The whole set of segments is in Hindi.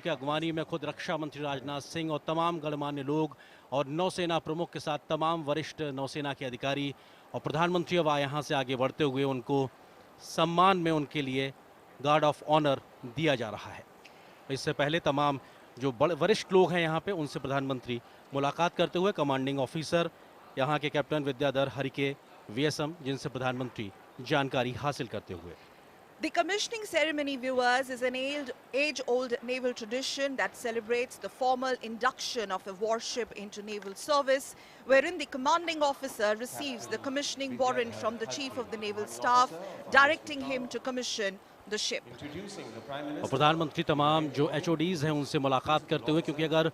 की अगवानी में खुद रक्षा मंत्री राजनाथ सिंह और तमाम गणमान्य लोग और नौसेना प्रमुख के साथ तमाम वरिष्ठ नौसेना के अधिकारी और प्रधानमंत्री अब यहाँ से आगे बढ़ते हुए उनको सम्मान में उनके लिए गार्ड ऑफ ऑनर दिया जा रहा है। इससे पहले तमाम जो बड़े वरिष्ठ लोग हैं यहाँ पे उनसे प्रधानमंत्री मुलाकात करते हुए कमांडिंग ऑफिसर यहाँ के कैप्टन विद्याधर हरिके वीएसएम जिनसे प्रधानमंत्री जानकारी हासिल करते हुए। The commissioning ceremony, viewers, is an age-old naval tradition that celebrates the formal induction of a warship into naval service, wherein the commanding officer receives the commissioning warrant from the Chief of the Naval Staff, directing him to commission the ship. और प्रधानमंत्री तमाम जो HODs हैं उनसे मुलाकात करते हुए, क्योंकि अगर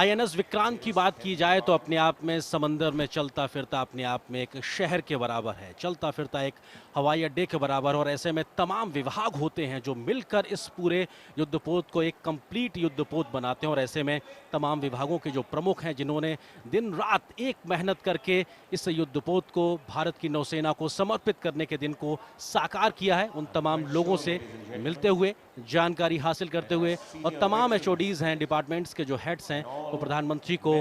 INS विक्रांत की बात की जाए तो अपने आप में समंदर में चलता फिरता अपने आप में एक शहर के बराबर है, चलता फिरता एक हवाई अड्डे के बराबर, और ऐसे में तमाम विभाग होते हैं जो मिलकर इस पूरे युद्धपोत को एक कंप्लीट युद्धपोत बनाते हैं। और ऐसे में तमाम विभागों के जो प्रमुख हैं जिन्होंने दिन रात एक मेहनत करके इस युद्धपोत को भारत की नौसेना को समर्पित करने के दिन को साकार किया है, उन तमाम लोगों से मिलते हुए जानकारी हासिल करते हुए और तमाम HODs हैं, डिपार्टमेंट्स के जो हेड्स हैं, वो प्रधानमंत्री को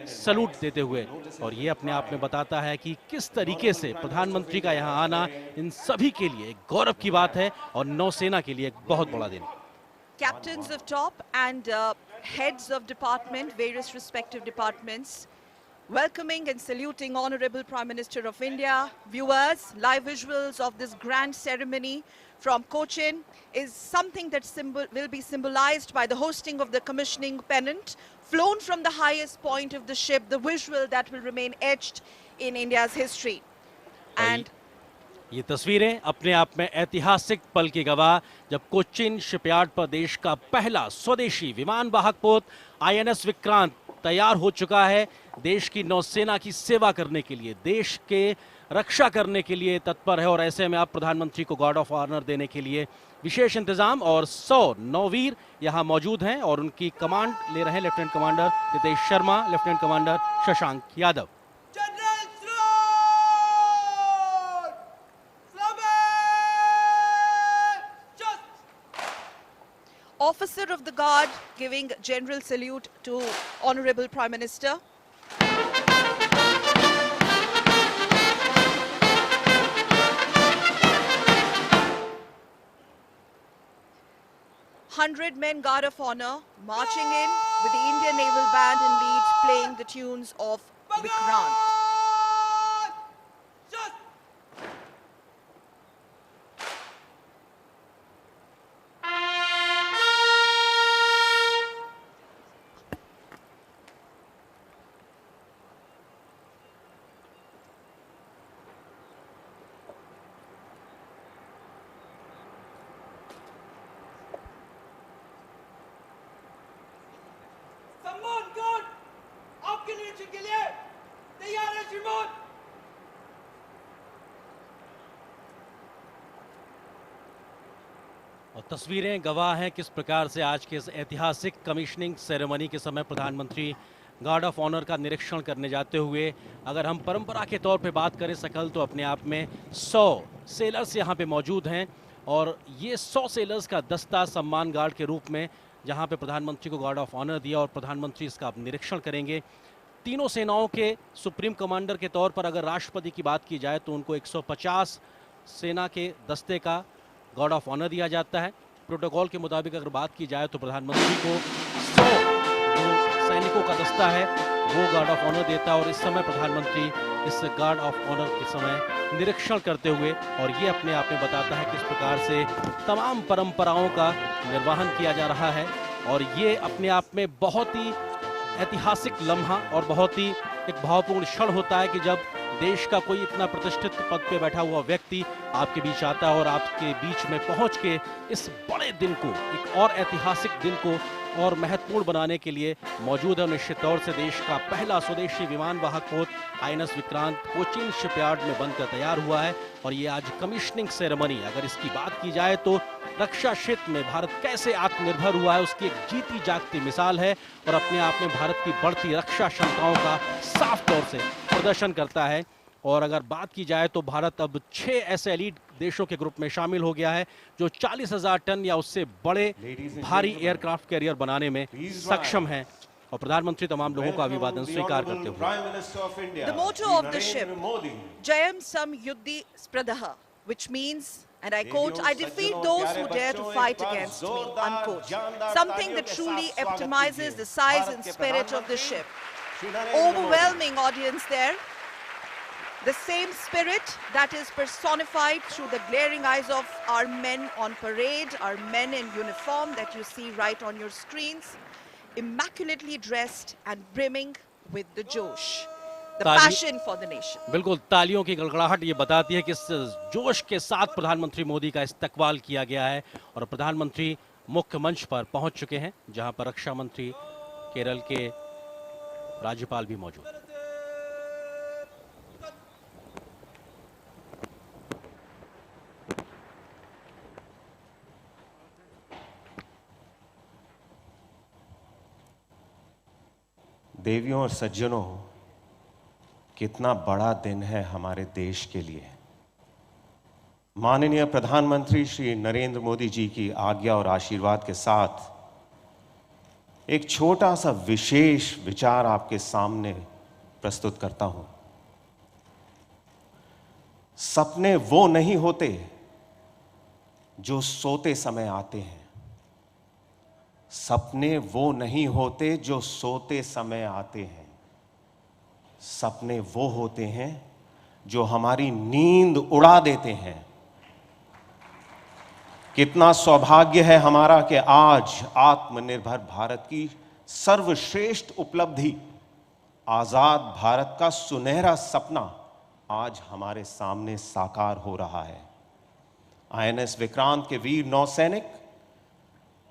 सलूट देते हुए। और ये अपने आप में बताता है कि किस तरीके से प्रधानमंत्री का यहाँ आना इन सभी के लिए एक गौरव की बात है और नौसेना के लिए एक बहुत बड़ा दिन। Captains of top and heads of department, various respective departments, welcoming and saluting Honorable Prime Minister of India. Viewers, live visuals of this grand ceremony from Cochin is something that will be symbolized by the hosting of the commissioning pennant, flown from the highest point of the ship, the visual that will remain etched in India's history. And ये तस्वीरें अपने आप में ऐतिहासिक पल की गवाह, जब कोचिन शिपयार्ड पर देश का पहला स्वदेशी विमान वाहक पोत INS विक्रांत तैयार हो चुका है, देश की नौसेना की सेवा करने के लिए, देश के रक्षा करने के लिए तत्पर है। और ऐसे में आप प्रधानमंत्री को गार्ड ऑफ ऑनर देने के लिए विशेष इंतजाम और 100 नौवीर यहाँ मौजूद हैं और उनकी कमांड ले रहे हैं lieutenant commander Nitesh Sharma, lieutenant commander Shashank Yadav. Officer of the Guard giving general salute to Honorable Prime Minister. Men Guard of Honor marching in with the Indian Naval Band and lead playing the tunes of Vikrant. और तस्वीरें गवाह हैं किस प्रकार से आज के इस ऐतिहासिक कमिश्निंग सेरेमनी के समय प्रधानमंत्री गार्ड ऑफ ऑनर का निरीक्षण करने जाते हुए, अगर हम परंपरा के तौर पे बात करें सकल, तो अपने आप में 100 सेलर्स यहाँ पे मौजूद हैं और ये 100 सेलर्स का दस्ता सम्मान गार्ड के रूप में जहाँ पे प्रधानमंत्री को गार्ड ऑफ ऑनर दिया और प्रधानमंत्री इसका निरीक्षण करेंगे। तीनों सेनाओं के सुप्रीम कमांडर के तौर पर अगर राष्ट्रपति की बात की जाए तो उनको 150 सेना के दस्ते का गार्ड ऑफ ऑनर दिया जाता है। प्रोटोकॉल के मुताबिक अगर बात की जाए तो प्रधानमंत्री को 100 जो सैनिकों का दस्ता है वो गार्ड ऑफ ऑनर देता है और इस समय प्रधानमंत्री इस गार्ड ऑफ ऑनर के समय निरीक्षण करते हुए, और ये अपने आप में बताता है किस प्रकार से तमाम परंपराओं का निर्वहन किया जा रहा है। और ये अपने आप में बहुत ही ऐतिहासिक लम्हा और बहुत ही एक भावपूर्ण क्षण होता है कि जब देश का कोई इतना प्रतिष्ठित पद पे बैठा हुआ व्यक्ति आपके बीच आता है और आपके बीच में पहुंच के इस बड़े दिन को, एक और ऐतिहासिक दिन को और महत्वपूर्ण बनाने के लिए मौजूद है। निश्चित तौर से देश का पहला स्वदेशी विमान वाहक पोत INS विक्रांत कोचिन शिपयार्ड में बनकर तैयार हुआ है और ये आज कमिश्निंग सेरेमनी, अगर इसकी बात की जाए तो रक्षा क्षेत्र में भारत कैसे आत्मनिर्भर हुआ है उसकी एक जीती जागती मिसाल है और अपने आप में भारत की बढ़ती रक्षा क्षमताओं का साफ तौर से प्रदर्शन करता है। और अगर बात की जाए तो भारत अब 6 ऐसे एलीट देशों के ग्रुप में शामिल हो गया है जो 40,000 टन या उससे बड़े भारी एयरक्राफ्ट कैरियर बनाने में सक्षम हैं। और प्रधानमंत्री तमाम लोगों का अभिवादन स्वीकार करते हुए The motto of the ship, Jayam Sam Yuddhi Spradaha, which means, and I quote, I defeat those who dare to fight against me, unquote. Something that truly epitomizes the size and spirit of the ship. Overwhelming audience there. The same spirit that is personified through the glaring eyes of our men on parade, our men in uniform that you see right on your screens, immaculately dressed and brimming with the josh, the passion for the nation. बिल्कुल, तालियों की गड़गड़ाहट ये बताती है कि इस जोश के साथ प्रधानमंत्री मोदी का इस्तकबाल किया गया है और प्रधानमंत्री मुख्य मंच पर पहुंच चुके हैं, जहां पर रक्षा मंत्री, केरल के राज्यपाल भी मौजूद हैं। देवियों और सज्जनों, कितना बड़ा दिन है हमारे देश के लिए। माननीय प्रधानमंत्री श्री नरेंद्र मोदी जी की आज्ञा और आशीर्वाद के साथ एक छोटा सा विशेष विचार आपके सामने प्रस्तुत करता हूं। सपने वो नहीं होते जो सोते समय आते हैं। सपने वो नहीं होते जो सोते समय आते हैं। सपने वो होते हैं जो हमारी नींद उड़ा देते हैं। कितना सौभाग्य है हमारा कि आज आत्मनिर्भर भारत की सर्वश्रेष्ठ उपलब्धि, आजाद भारत का सुनहरा सपना आज हमारे सामने साकार हो रहा है। आईएनएस विक्रांत के वीर नौसैनिक,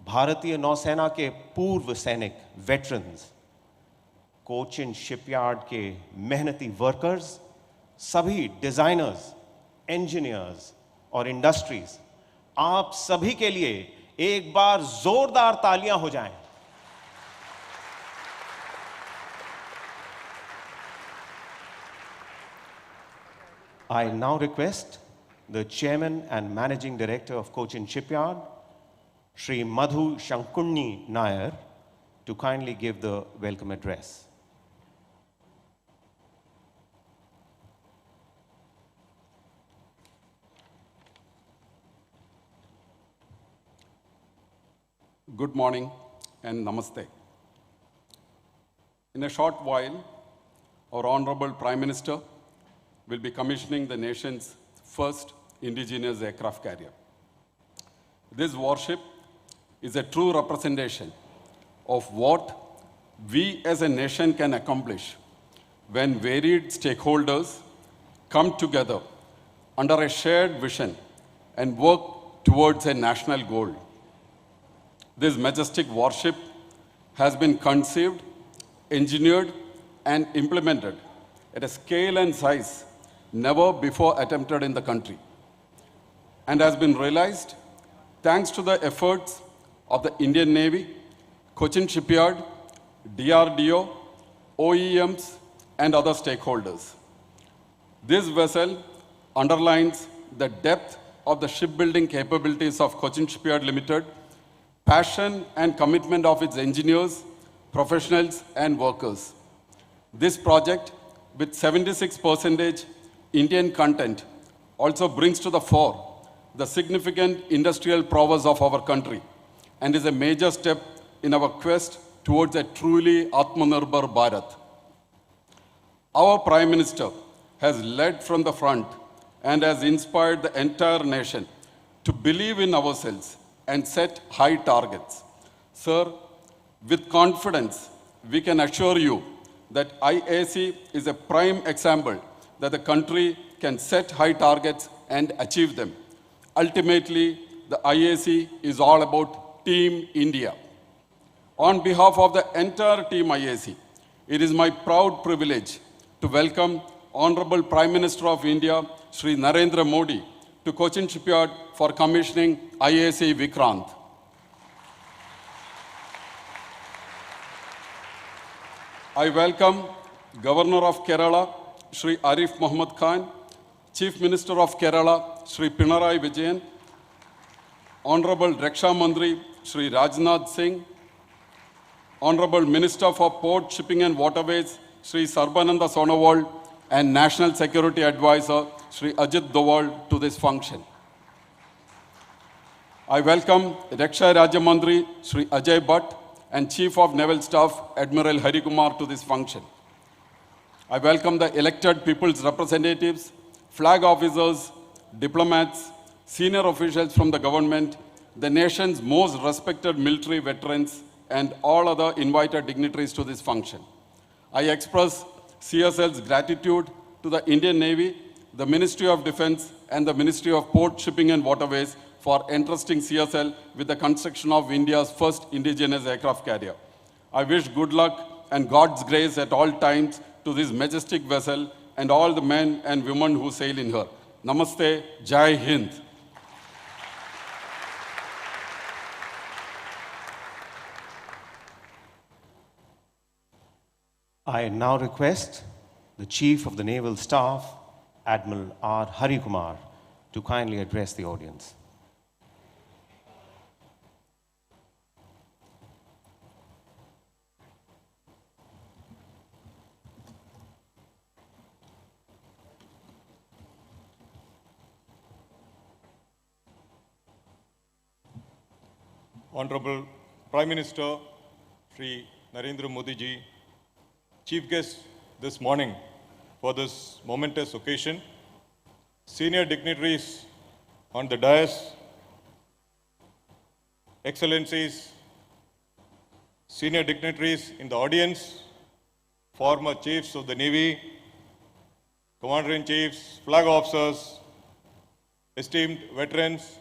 भारतीय नौसेना के पूर्व सैनिक वेटरन्स, कोचिन शिपयार्ड के मेहनती वर्कर्स, सभी डिजाइनर्स, इंजीनियर्स और इंडस्ट्रीज, आप सभी के लिए एक बार जोरदार तालियां हो जाएं। I now request the Chairman and Managing Director of Cochin Shipyard, Shri Madhu Shankunni Nair, to kindly give the welcome address. Good morning and namaste. In a short while, our Honorable Prime Minister will be commissioning the nation's first indigenous aircraft carrier. This warship is a true representation of what we as a nation can accomplish when varied stakeholders come together under a shared vision and work towards a national goal. This majestic warship has been conceived, engineered, and implemented at a scale and size never before attempted in the country, and has been realized thanks to the efforts of the Indian Navy, Cochin Shipyard, DRDO, OEMs, and other stakeholders. This vessel underlines the depth of the shipbuilding capabilities of Cochin Shipyard Limited, passion and commitment of its engineers, professionals, and workers. This project, with 76% Indian content, also brings to the fore the significant industrial prowess of our country and is a major step in our quest towards a truly Atmanirbhar Bharat. Our Prime Minister has led from the front and has inspired the entire nation to believe in ourselves and set high targets. Sir, with confidence, we can assure you that IAC is a prime example that the country can set high targets and achieve them. Ultimately, the IAC is all about Team India. On behalf of the entire Team IAC, it is my proud privilege to welcome Honorable Prime Minister of India, Shri Narendra Modi, to Cochin Shipyard for commissioning IAC Vikrant. I welcome Governor of Kerala, Shri Arif Mohammed Khan, Chief Minister of Kerala, Shri Pinarayi Vijayan, Honorable Raksha Mantri Shri Rajnath Singh, Honorable Minister for Port, Shipping and Waterways Shri Sarbananda Sonowal, and National Security Advisor Shri Ajit Doval to this function. I welcome Raksha Rajya Mantri Shri Ajay Bhatt and Chief of Naval Staff Admiral Hari Kumar to this function. I welcome the elected people's representatives, flag officers, diplomats, senior officials from the government, the nation's most respected military veterans, and all other invited dignitaries to this function. I express CSL's gratitude to the Indian Navy, the Ministry of Defense, and the Ministry of Port, Shipping and Waterways for entrusting CSL with the construction of India's first indigenous aircraft carrier. I wish good luck and God's grace at all times to this majestic vessel and all the men and women who sail in her. Namaste, Jai Hind. I now request the Chief of the Naval Staff, Admiral R. Hari Kumar, to kindly address the audience. Honorable Prime Minister Shri Narendra Modi ji, Chief Guest this morning for this momentous occasion, senior dignitaries on the dais, Excellencies, senior dignitaries in the audience, former chiefs of the Navy, Commander-in-Chiefs, flag officers, esteemed veterans,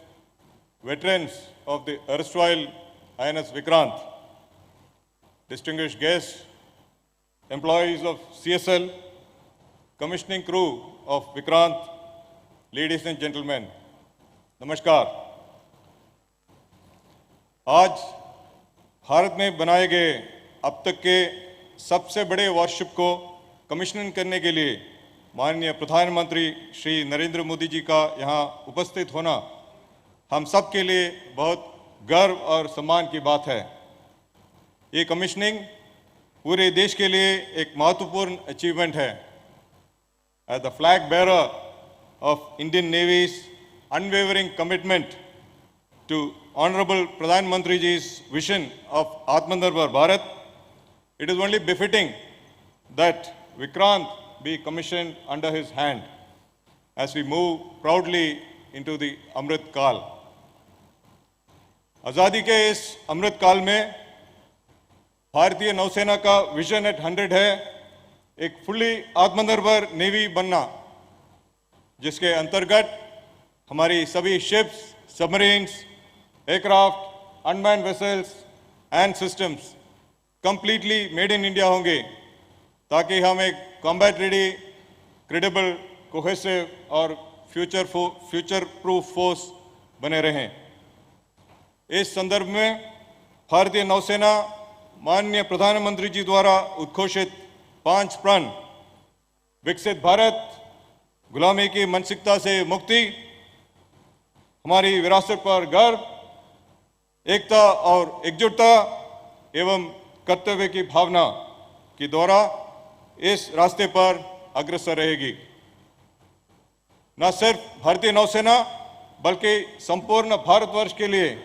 veterans of the erstwhile INS Vikrant, distinguished guests, employees of CSL, commissioning crew of Vikrant, ladies and gentlemen, नमस्कार। आज भारत में बनाए गए अब तक के सबसे बड़े वॉरशिप को कमिश्निंग करने के लिए माननीय प्रधानमंत्री श्री नरेंद्र मोदी जी का यहाँ उपस्थित होना हम सब के लिए बहुत गर्व और सम्मान की बात है। ये कमिश्निंग पूरे देश के लिए एक महत्वपूर्ण अचीवमेंट है। As the flag bearer of Indian Navy's unwavering commitment to Honorable Pradhan Mantri ji's vision of Atmanirbhar Bharat, it is only befitting that Vikrant be commissioned under his hand as we move proudly into the Amrit Kal. आज़ादी के इस अमृत काल में भारतीय नौसेना का विजन एट 100 है एक फुल्ली आत्मनिर्भर नेवी बनना, जिसके अंतर्गत हमारी सभी ships, submarines, aircraft, unmanned vessels and systems completely made in India होंगे, ताकि हम एक कॉम्बैट रेडी, क्रेडिबल, कोहेसिव और फ्यूचर प्रूफ फोर्स बने रहें। इस संदर्भ में भारतीय नौसेना माननीय प्रधानमंत्री जी द्वारा उद्घोषित 5 प्रण विकसित भारत, गुलामी की मानसिकता से मुक्ति, हमारी विरासत पर गर्व, एकता और एकजुटता एवं कर्तव्य की भावना के द्वारा इस रास्ते पर अग्रसर रहेगी। न सिर्फ भारतीय नौसेना बल्कि संपूर्ण भारतवर्ष के लिए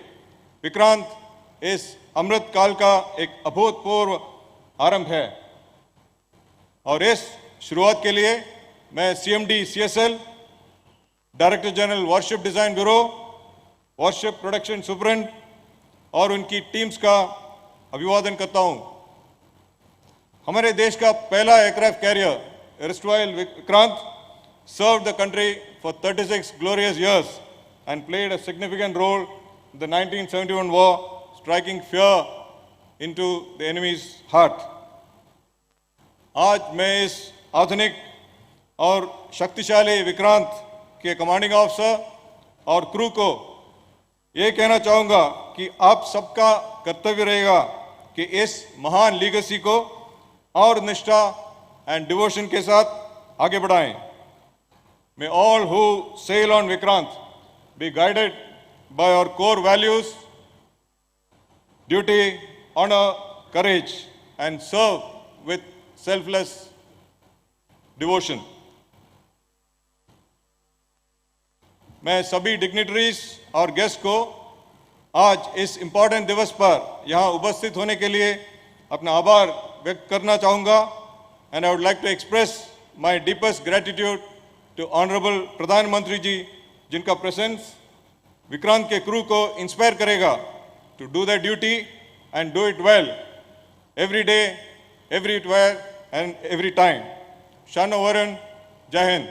विक्रांत इस अमृत काल का एक अभूतपूर्व आरंभ है और इस शुरुआत के लिए मैं CMD CSL, director general warship design bureau, warship production superintendent और उनकी टीम्स का अभिवादन करता हूं। हमारे देश का पहला aircraft carrier erstwhile Vikrant served the country for 36 glorious years and played a significant role in the 1971 war, striking fear into the enemy's heart. आज मैं इस आधुनिक और शक्तिशाली विक्रांत के कमांडिंग ऑफिसर और क्रू को ये कहना चाहूँगा कि आप सबका कर्तव्य रहेगा कि इस महान लीगेसी को और निष्ठा एंड डिवोशन के साथ आगे बढ़ाएं। May all who sail on Vikrant be guided by our core values, duty, honor, courage, and serve with selfless devotion. मैं सभी डिग्निटरीज और गेस्ट को आज इस इम्पॉर्टेंट दिवस पर यहाँ उपस्थित होने के लिए अपना आभार व्यक्त करना चाहूँगा and I would like to express my deepest gratitude to honourable प्रधानमंत्री जी, जिनका प्रेजेंस विक्रांत के क्रू को इंस्पायर करेगा to do the duty and do it well every day, everywhere and every time. शानो वरुण, जय हिंद.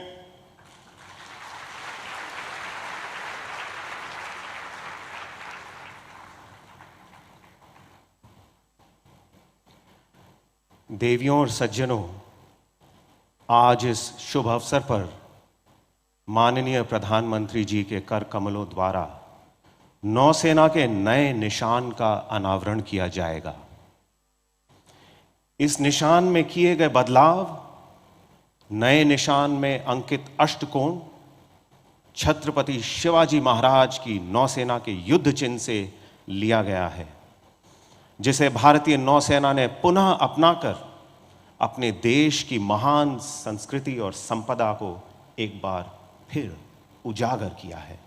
देवियों और सज्जनों, आज इस शुभ अवसर पर माननीय प्रधानमंत्री जी के कर कमलों द्वारा नौसेना के नए निशान का अनावरण किया जाएगा. इस निशान में किए गए बदलाव, नए निशान में अंकित अष्टकोण छत्रपति शिवाजी महाराज की नौसेना के युद्ध चिन्ह से लिया गया है, जिसे भारतीय नौसेना ने पुनः अपनाकर अपने देश की महान संस्कृति और संपदा को एक बार फिर उजागर किया है.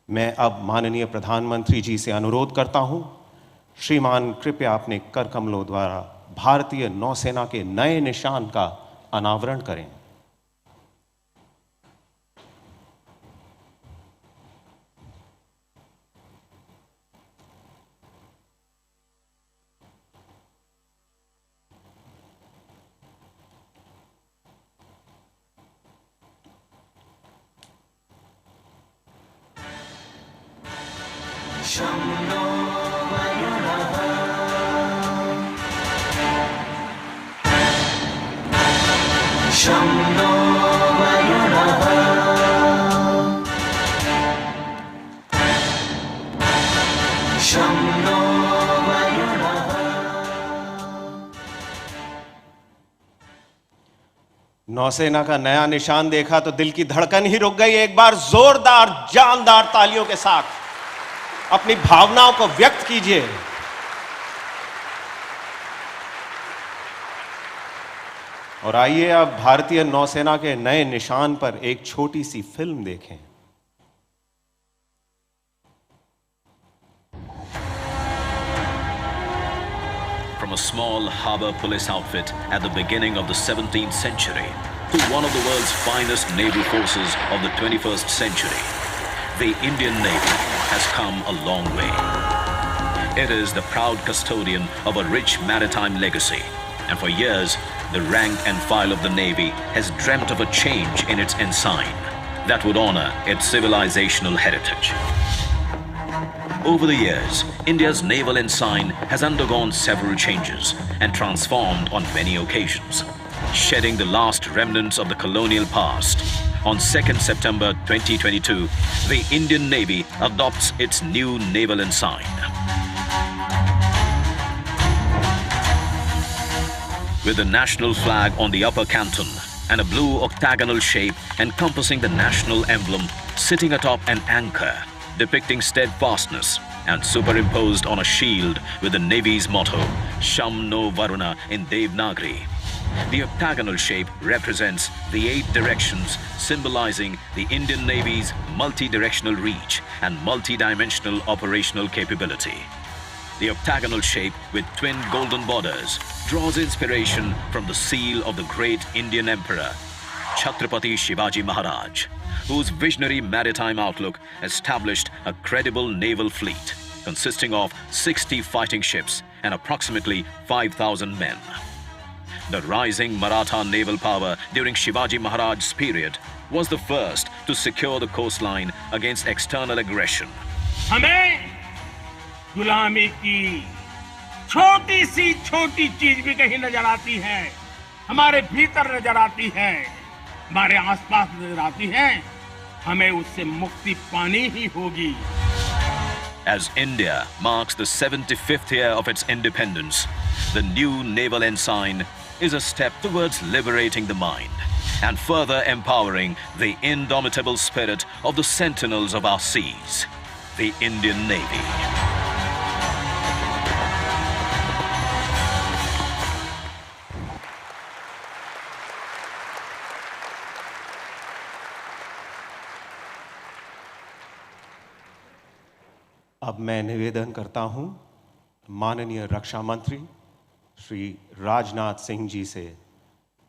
मैं अब माननीय प्रधानमंत्री जी से अनुरोध करता हूं, श्रीमान कृपया अपने कर कमलों द्वारा भारतीय नौसेना के नए निशान का अनावरण करें. नौसेना का नया निशान देखा तो दिल की धड़कन ही रुक गई. एक बार जोरदार जानदार तालियों के साथ अपनी भावनाओं को व्यक्त कीजिए. और आइए अब भारतीय नौसेना के नए निशान पर एक छोटी सी फिल्म देखें. From a small harbor police outfit at the beginning of the 17th century to one of the world's finest naval forces of the 21st century, the Indian Navy has come a long way. It is the proud custodian of a rich maritime legacy, and for years, the rank and file of the Navy has dreamt of a change in its ensign that would honor its civilizational heritage. Over the years, India's naval ensign has undergone several changes and transformed on many occasions, shedding the last remnants of the colonial past. On 2nd September 2022, the Indian Navy adopts its new naval ensign. With the national flag on the upper canton and a blue octagonal shape encompassing the national emblem sitting atop an anchor, depicting steadfastness, and superimposed on a shield with the Navy's motto, Sham No Varuna in Devanagari. The octagonal shape represents the 8 directions, symbolizing the Indian Navy's multi-directional reach and multi-dimensional operational capability. The octagonal shape with twin golden borders draws inspiration from the seal of the great Indian Emperor, Chhatrapati Shivaji Maharaj, whose visionary maritime outlook established a credible naval fleet consisting of 60 fighting ships and approximately 5,000 men. The rising Maratha naval power during Shivaji Maharaj's period was the first to secure the coastline against external aggression. हमें गुलामी की छोटी सी छोटी चीज भी कहीं नजर आती है, हमारे भीतर नजर आती है, हमारे आसपास नजर आती है, हमें उससे मुक्ति पानी ही होगी. As India marks the 75th year of its independence, the new naval ensign is a step towards liberating the mind and further empowering the indomitable spirit of the sentinels of our seas, the Indian Navy. अब मैं निवेदन करता हूं माननीय रक्षा मंत्री श्री राजनाथ सिंह जी से,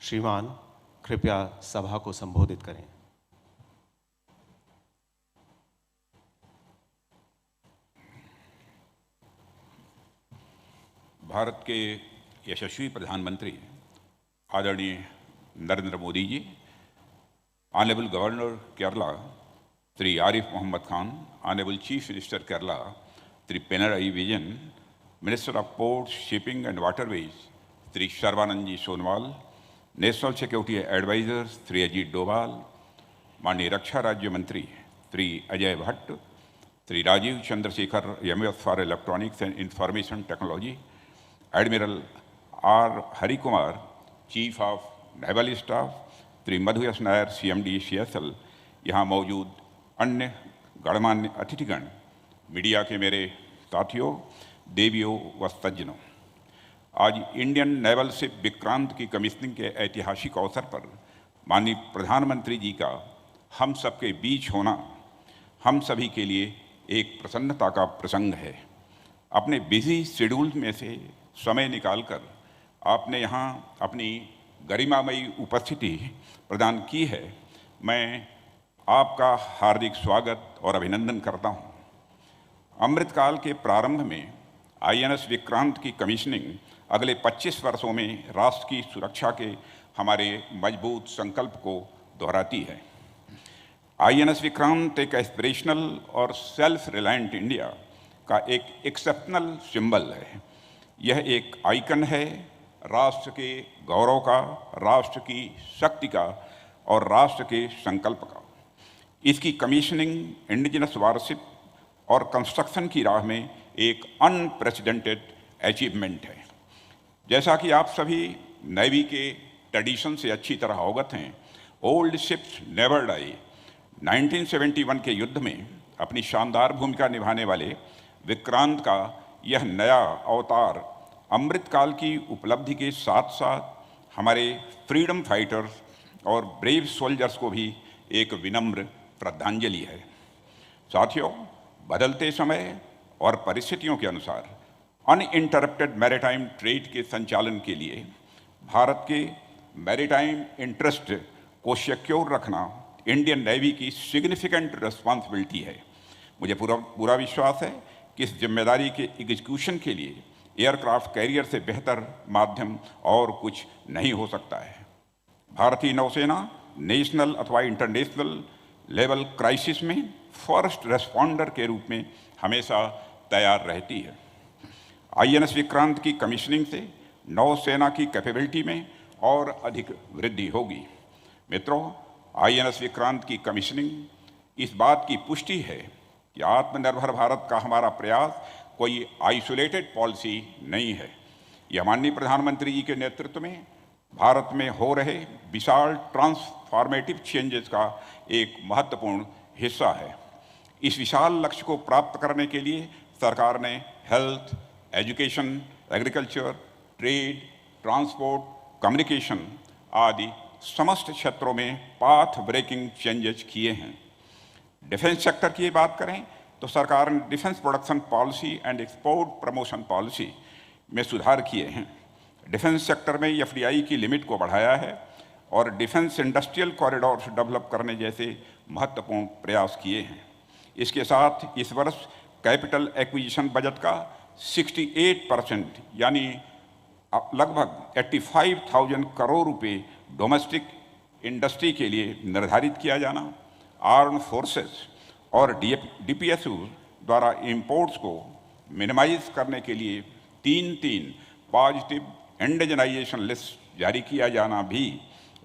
श्रीमान कृपया सभा को संबोधित करें। भारत के यशस्वी प्रधानमंत्री आदरणीय Narendra Modi ji, honourable governor Kerala Shri Arif Mohammad Khan, honourable chief minister Kerala Shri Pinarayi Vijayan, minister of ports, shipping and waterways Shri Sarbananda ji Sonowal, national security adviser Shri Ajit Doval, माननीय रक्षा राज्य मंत्री Shri Ajay Bhatt, Shri Rajeev Chandrasekhar MS for electronics and information technology, admiral R Hari Kumar, chief of naval staff Shri Madhu S Nair, CMD CSL, यहाँ मौजूद अन्य गणमान्य अतिथिगण, मीडिया के मेरे साथियों, देवियों व सज्जनों, आज इंडियन नेवल शिप विक्रांत की कमीशनिंग के ऐतिहासिक अवसर पर माननीय प्रधानमंत्री जी का हम सबके बीच होना हम सभी के लिए एक प्रसन्नता का प्रसंग है। अपने बिजी शेड्यूल में से समय निकालकर आपने यहाँ अपनी गरिमामयी उपस्थिति प्रदान की है। मैं आपका हार्दिक स्वागत और अभिनंदन करता हूँ। अमृतकाल के प्रारंभ में INS विक्रांत की कमीशनिंग अगले 25 वर्षों में राष्ट्र की सुरक्षा के हमारे मजबूत संकल्प को दोहराती है। INS विक्रांत एक एस्पिरेशनल और सेल्फ रिलायंट इंडिया का एक एक्सेप्शनल सिंबल है। यह एक आइकन है राष्ट्र के गौरव का, राष्ट्र की शक्ति का और राष्ट्र के संकल्प का। इसकी कमीशनिंग इंडिजिनस वारशिप और कंस्ट्रक्शन की राह में एक अनप्रेसिडेंटेड अचीवमेंट है। जैसा कि आप सभी नेवी के ट्रेडिशन से अच्छी तरह अवगत हैं, ओल्ड शिप्स नेवर डाई। 1971 के युद्ध में अपनी शानदार भूमिका निभाने वाले विक्रांत का यह नया अवतार अमृतकाल की उपलब्धि के साथ साथ हमारे फ्रीडम फाइटर्स और ब्रेव सोल्जर्स को भी एक विनम्र श्रद्धांजलि है। साथियों, बदलते समय और परिस्थितियों के अनुसार अनइंटरप्टेड मैरीटाइम ट्रेड के संचालन के लिए भारत के मैरीटाइम इंटरेस्ट को सिक्योर रखना इंडियन नेवी की सिग्निफिकेंट रिस्पॉन्सिबिलिटी है। मुझे पूरा विश्वास है कि इस जिम्मेदारी के एग्जीक्यूशन के लिए एयरक्राफ्ट कैरियर से बेहतर माध्यम और कुछ नहीं हो सकता है। भारतीय नौसेना नेशनल अथवा इंटरनेशनल लेवल क्राइसिस में फर्स्ट रेस्पॉन्डर के रूप में हमेशा तैयार रहती है। INS विक्रांत की कमीशनिंग से नौसेना की कैपेबिलिटी में और अधिक वृद्धि होगी। मित्रों, INS विक्रांत की कमीशनिंग इस बात की पुष्टि है कि आत्मनिर्भर भारत का हमारा प्रयास कोई आइसोलेटेड पॉलिसी नहीं है। यह माननीय प्रधानमंत्री जी के नेतृत्व में भारत में हो रहे विशाल ट्रांसफॉर्मेटिव चेंजेस का एक महत्वपूर्ण हिस्सा है। इस विशाल लक्ष्य को प्राप्त करने के लिए सरकार ने health, education, agriculture, trade, transport, communication आदि समस्त क्षेत्रों में पाथ ब्रेकिंग चेंजेस किए हैं। डिफेंस सेक्टर की बात करें तो सरकार ने defence production policy and export promotion policy में सुधार किए हैं। डिफेंस सेक्टर में FDI की लिमिट को बढ़ाया है और डिफेंस इंडस्ट्रियल कॉरिडोर्स डेवलप करने जैसे महत्वपूर्ण प्रयास किए हैं। इसके साथ इस वर्ष कैपिटल एक्विजिशन बजट का 68% यानी लगभग 85,000 करोड़ रुपए डोमेस्टिक इंडस्ट्री के लिए निर्धारित किया जाना, आर्म फोर्सेस और DPSU द्वारा इंपोर्ट्स को मिनिमाइज करने के लिए 3 पॉजिटिव इंडिजनाइजेशन लिस्ट जारी किया जाना भी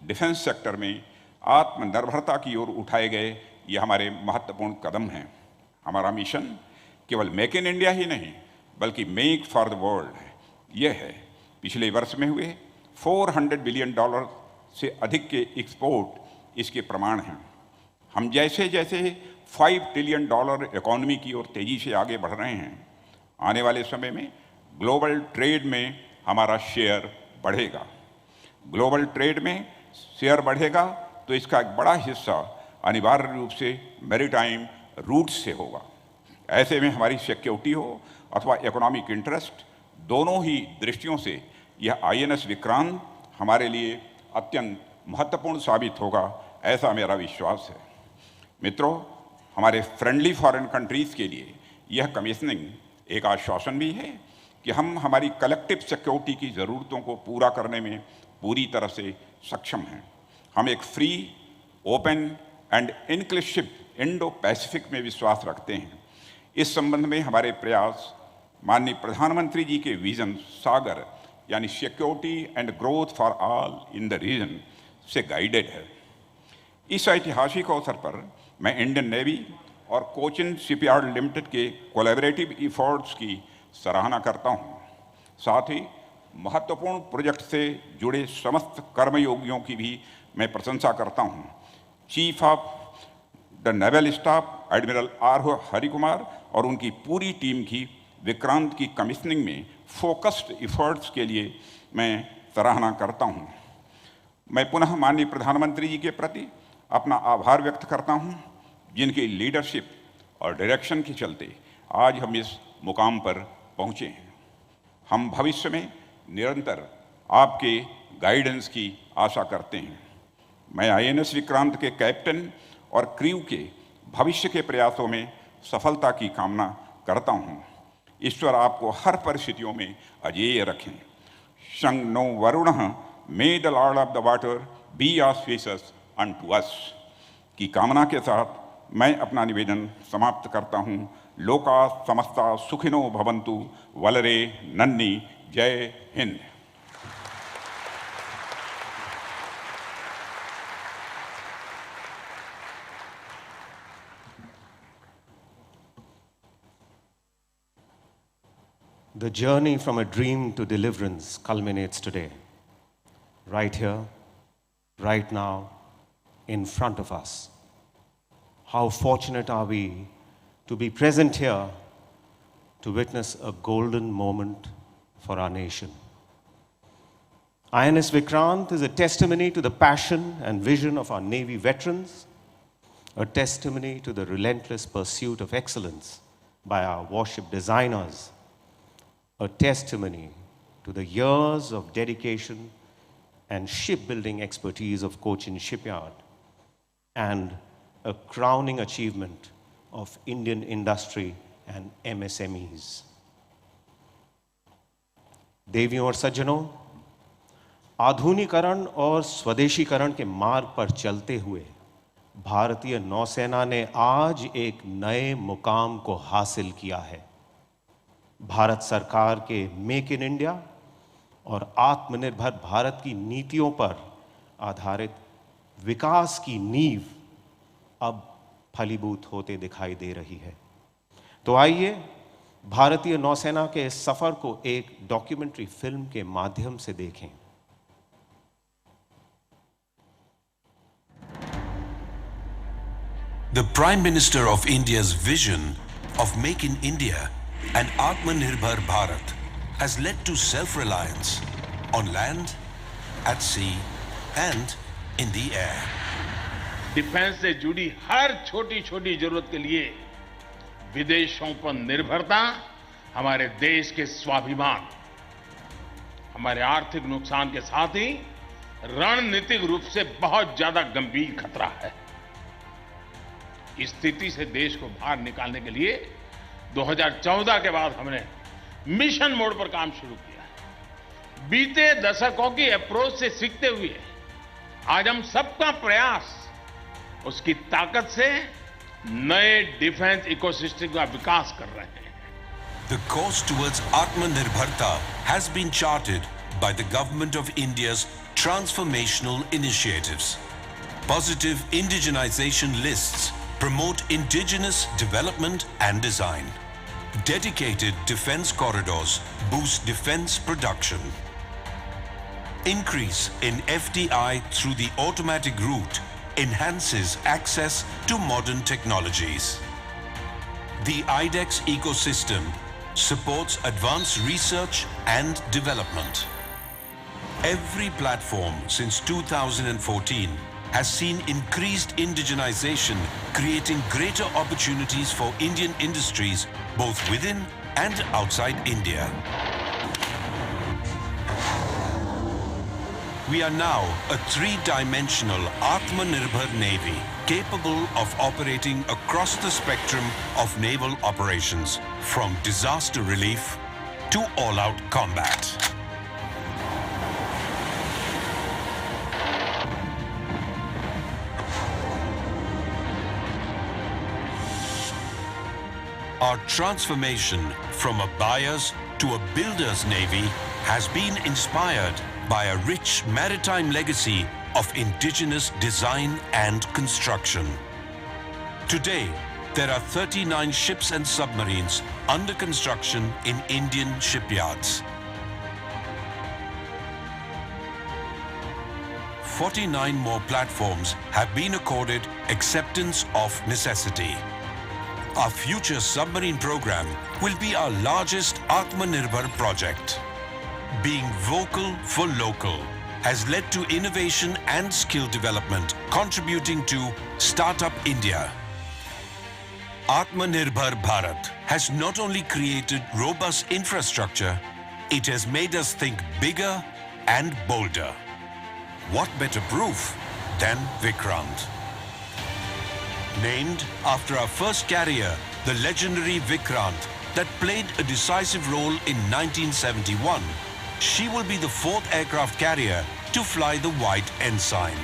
डिफेंस सेक्टर में आत्मनिर्भरता की ओर उठाए गए ये हमारे महत्वपूर्ण कदम हैं। हमारा मिशन केवल मेक इन इंडिया ही नहीं बल्कि मेक फॉर द वर्ल्ड है। यह है पिछले वर्ष में हुए $400 बिलियन से अधिक के एक्सपोर्ट इसके प्रमाण हैं। हम जैसे जैसे $5 ट्रिलियन इकोनॉमी की ओर तेजी से आगे बढ़ रहे हैं, आने वाले समय में ग्लोबल ट्रेड में हमारा शेयर बढ़ेगा। ग्लोबल ट्रेड में शेयर बढ़ेगा तो इसका एक बड़ा हिस्सा अनिवार्य रूप से मैरीटाइम रूट से होगा। ऐसे में हमारी सिक्योरिटी हो अथवा इकोनॉमिक इंटरेस्ट, दोनों ही दृष्टियों से यह INS विक्रांत हमारे लिए अत्यंत महत्वपूर्ण साबित होगा, ऐसा मेरा विश्वास है। मित्रों, हमारे फ्रेंडली फॉरेन कंट्रीज़ के लिए यह कमीशनिंग एक आश्वासन भी है कि हम हमारी कलेक्टिव सिक्योरिटी की ज़रूरतों को पूरा करने में पूरी तरह से सक्षम हैं। हम एक free, open and inclusive Indo Pacific में विश्वास रखते हैं। इस संबंध में हमारे प्रयास माननीय प्रधानमंत्री जी के विजन सागर यानी security and growth for all in the region से गाइडेड है। इस ऐतिहासिक अवसर पर मैं इंडियन नेवी और कोचिन शिपयार्ड लिमिटेड के कोलैबोरेटिव एफर्ट्स की सराहना करता हूँ। साथ ही महत्वपूर्ण प्रोजेक्ट से जुड़े समस्त कर्मयोगियों की भी मैं प्रशंसा करता हूँ। Chief of the naval staff admiral R. Harikumar और उनकी पूरी टीम की विक्रांत की कमीशनिंग में फोकस्ड एफर्ट्स के लिए मैं सराहना करता हूँ। मैं पुनः माननीय प्रधानमंत्री जी के प्रति अपना आभार व्यक्त करता हूँ, जिनकी लीडरशिप और डायरेक्शन के चलते आज हम इस मुकाम पर पहुँचे हैं। हम भविष्य में निरंतर आपके गाइडेंस की आशा करते हैं। मैं INS विक्रांत के कैप्टन और क्रू के भविष्य के प्रयासों में सफलता की कामना करता हूँ। ईश्वर आपको हर परिस्थितियों में अजेय रखें। शं नो वरुणः may the lord of the water be auspicious unto us की कामना के साथ मैं अपना निवेदन समाप्त करता हूँ। लोका समस्ता सुखिनो भवन्तु, वलरे नन्नी, जय Hind. The journey from a dream to deliverance culminates today, right here, right now, in front of us. How fortunate are we to be present here to witness a golden moment for our nation. INS Vikrant is a testimony to the passion and vision of our Navy veterans, a testimony to the relentless pursuit of excellence by our warship designers, a testimony to the years of dedication and shipbuilding expertise of Cochin Shipyard, and a crowning achievement of Indian industry and MSMEs. देवियों और सज्जनों, आधुनिकीकरण और स्वदेशीकरण के मार्ग पर चलते हुए भारतीय नौसेना ने आज एक नए मुकाम को हासिल किया है। भारत सरकार के मेक इन इंडिया और आत्मनिर्भर भारत की नीतियों पर आधारित विकास की नींव अब फलीभूत होते दिखाई दे रही है। तो आइए भारतीय नौसेना के इस सफर को एक डॉक्यूमेंट्री फिल्म के माध्यम से देखें। The Prime Minister of India's vision of Make in India and Atmanirbhar Bharat has led to self-reliance on land, at sea and in the air. Defence से जुड़ी हर छोटी छोटी जरूरत के लिए विदेशों पर निर्भरता हमारे देश के स्वाभिमान, हमारे आर्थिक नुकसान के साथ ही रणनीतिक रूप से बहुत ज्यादा गंभीर खतरा है। इस स्थिति से देश को बाहर निकालने के लिए 2014 के बाद हमने मिशन मोड पर काम शुरू किया। बीते दशकों की अप्रोच से सीखते हुए आज हम सबका प्रयास उसकी ताकत से नए डिफेंस इकोसिस्टम का विकास कर रहे हैं। The course towards Atmanirbharta has been charted by the Government of India's transformational initiatives. Positive indigenization lists promote indigenous development and design. Dedicated defense corridors boost defense production. Increase in FDI through the automatic route enhances access to modern technologies. The IDEX ecosystem supports advanced research and development. Every platform since 2014 has seen increased indigenization, creating greater opportunities for Indian industries both within and outside India. We are now a three-dimensional Atmanirbhar Navy capable of operating across the spectrum of naval operations, from disaster relief to all-out combat. Our transformation from a buyer's to a builder's navy has been inspired by a rich maritime legacy of indigenous design and construction. Today, there are 39 ships and submarines under construction in Indian shipyards. 49 more platforms have been accorded acceptance of necessity. Our future submarine program will be our largest Atmanirbhar project. Being vocal for local has led to innovation and skill development, contributing to Startup India. Atmanirbhar Bharat has not only created robust infrastructure, it has made us think bigger and bolder. What better proof than Vikrant? Named after our first carrier, the legendary Vikrant, that played a decisive role in 1971, she will be the fourth aircraft carrier to fly the White Ensign.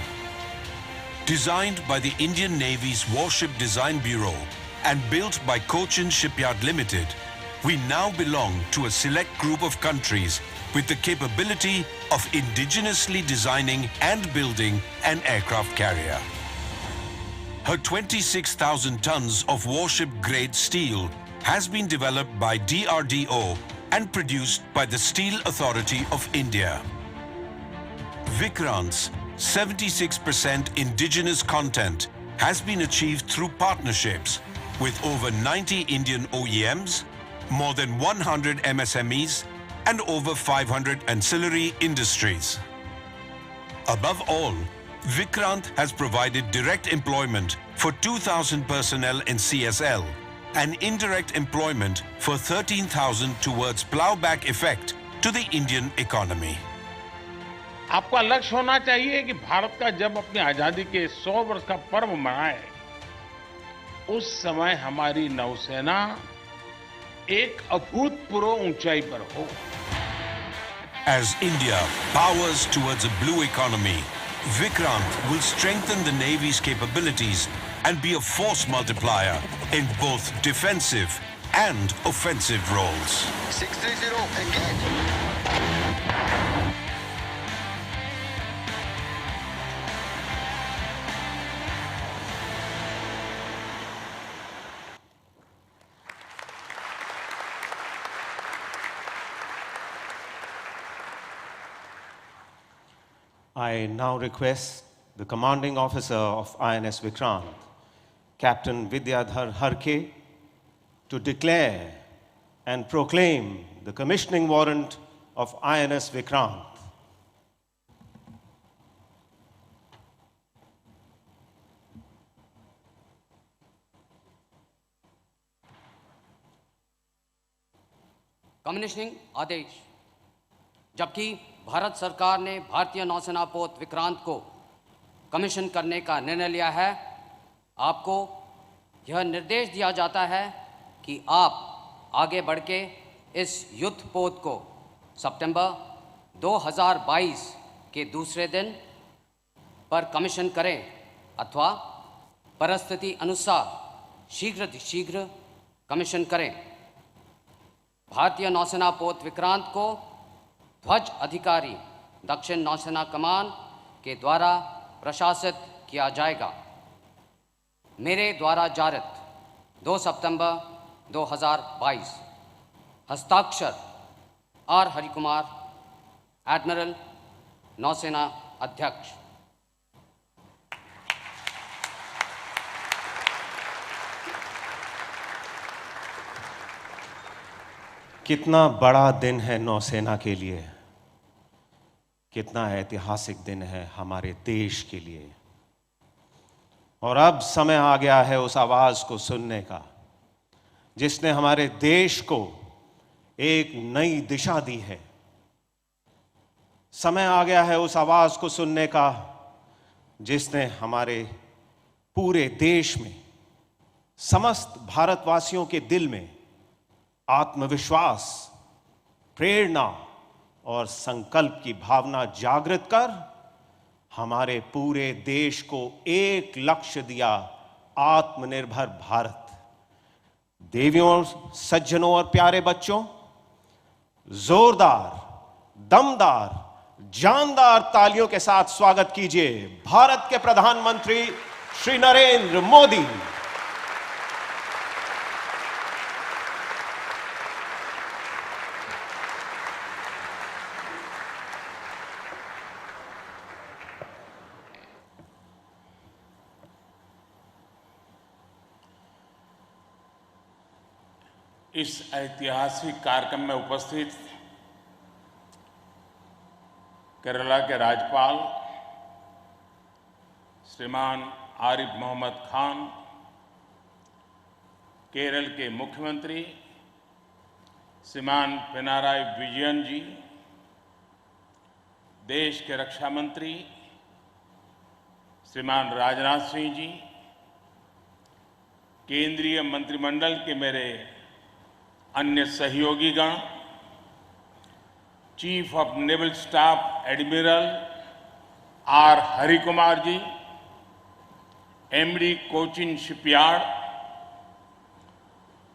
Designed by the Indian Navy's Warship Design Bureau and built by Cochin Shipyard Limited, we now belong to a select group of countries with the capability of indigenously designing and building an aircraft carrier. Her 26,000 tons of warship-grade steel has been developed by DRDO and produced by the Steel Authority of India. Vikrant's 76% indigenous content has been achieved through partnerships with over 90 Indian OEMs, more than 100 MSMEs, and over 500 ancillary industries. Above all, Vikrant has provided direct employment for 2,000 personnel in CSL and indirect employment for 13,000 towards plowback effect to the Indian economy. आपका लक्ष्य होना चाहिए कि भारत का जब अपनी आजादी के 100 वर्ष का पर्व मनाए, उस समय हमारी नौसेना एक अभूतपूर्व ऊंचाई पर हो. As India powers towards a blue economy, Vikrant will strengthen the Navy's capabilities and be a force multiplier in both defensive and offensive roles. 630, engage. I now request the commanding officer of INS Vikrant, Captain Vidyadhar Harke, to declare and proclaim the commissioning warrant of INS Vikrant. Commissioning आदेश. जबकि भारत सरकार ने भारतीय नौसेना पोत विक्रांत को कमीशन करने का निर्णय लिया है, आपको यह निर्देश दिया जाता है कि आप आगे बढ़ के इस युद्ध पोत को सितंबर 2022 के दूसरे दिन पर कमीशन करें अथवा परिस्थिति अनुसार शीघ्र कमीशन करें. भारतीय नौसेना पोत विक्रांत को ध्वज अधिकारी दक्षिण नौसेना कमान के द्वारा प्रशासित किया जाएगा. मेरे द्वारा जारित 2 सितंबर 2022. हस्ताक्षर आर हरिकुमार, एडमिरल, नौसेना अध्यक्ष। कितना बड़ा दिन है नौसेना के लिए, कितना ऐतिहासिक दिन है हमारे देश के लिए। और अब समय आ गया है उस आवाज को सुनने का जिसने हमारे देश को एक नई दिशा दी है। समय आ गया है उस आवाज को सुनने का जिसने हमारे पूरे देश में, समस्त भारतवासियों के दिल में आत्मविश्वास, प्रेरणा और संकल्प की भावना जागृत कर हमारे पूरे देश को एक लक्ष्य दिया, आत्मनिर्भर भारत। देवियों, सज्जनों और प्यारे बच्चों, जोरदार, दमदार, जानदार तालियों के साथ स्वागत कीजिए भारत के प्रधानमंत्री श्री नरेंद्र मोदी। इस ऐतिहासिक कार्यक्रम में उपस्थित केरला के राज्यपाल श्रीमान आरिफ मोहम्मद खान, केरल के मुख्यमंत्री श्रीमान पिनाराई विजयन जी, देश के रक्षा मंत्री श्रीमान राजनाथ सिंह जी, केंद्रीय मंत्रिमंडल के मेरे अन्य सहयोगीगण, chief of naval staff admiral R Hari Kumar ji, MD Cochin shipyard,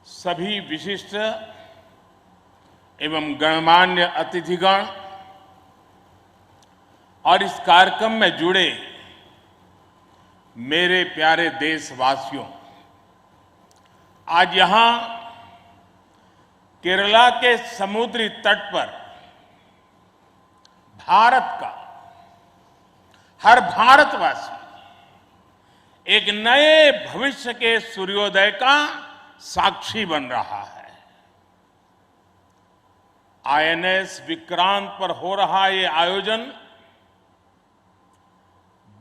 सभी विशिष्ट एवं गणमान्य अतिथिगण और इस कार्यक्रम में जुड़े मेरे प्यारे देशवासियों, आज यहां केरला के समुद्री तट पर भारत का हर भारतवासी एक नए भविष्य के सूर्योदय का साक्षी बन रहा है। आईएनएस विक्रांत पर हो रहा ये आयोजन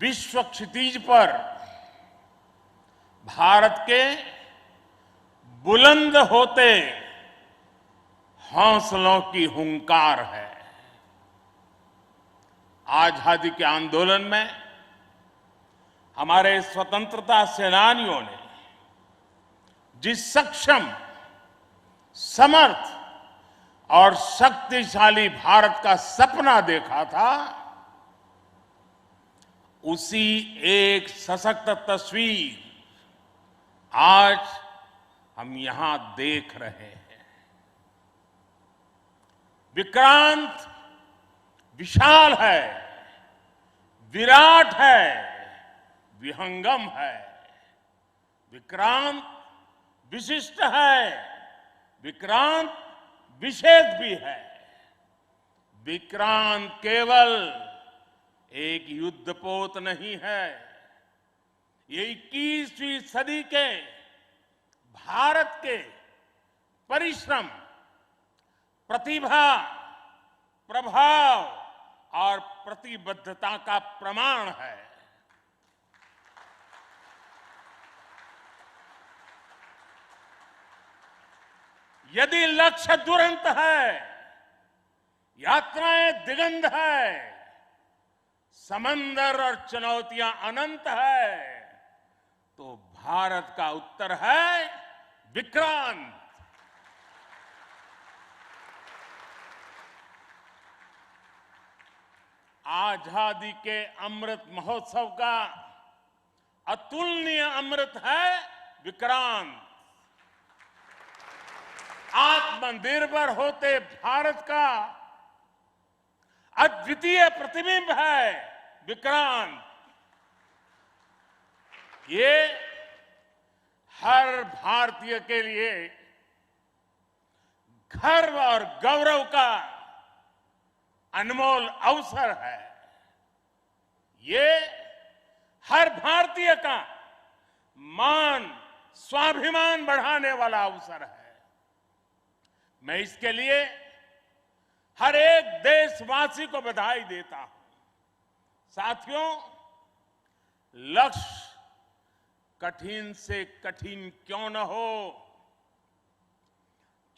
विश्व क्षितिज पर भारत के बुलंद होते हौसलों की हुंकार है। आजादी के आंदोलन में हमारे स्वतंत्रता सेनानियों ने जिस सक्षम, समर्थ और शक्तिशाली भारत का सपना देखा था, उसी एक सशक्त तस्वीर आज हम यहां देख रहे हैं। विक्रांत विशाल है, विराट है, विहंगम है। विक्रांत विशिष्ट है, विक्रांत विशेष भी है। विक्रांत केवल एक युद्धपोत नहीं है, ये 21वीं सदी के भारत के परिश्रम, प्रतिभा, प्रभाव और प्रतिबद्धता का प्रमाण है। यदि लक्ष्य दुरंत है, यात्राएं दिगंत है, समंदर और चुनौतियां अनंत है, तो भारत का उत्तर है विक्रांत। आजादी के अमृत महोत्सव का अतुलनीय अमृत है विक्रांत। आत्मनिर्भर होते भारत का अद्वितीय प्रतिबिंब है विक्रांत। ये हर भारतीय के लिए गर्व और गौरव का अनमोल अवसर है। ये हर भारतीय का मान, स्वाभिमान बढ़ाने वाला अवसर है। मैं इसके लिए हर एक देशवासी को बधाई देता हूं। साथियों, लक्ष्य कठिन से कठिन क्यों न हो,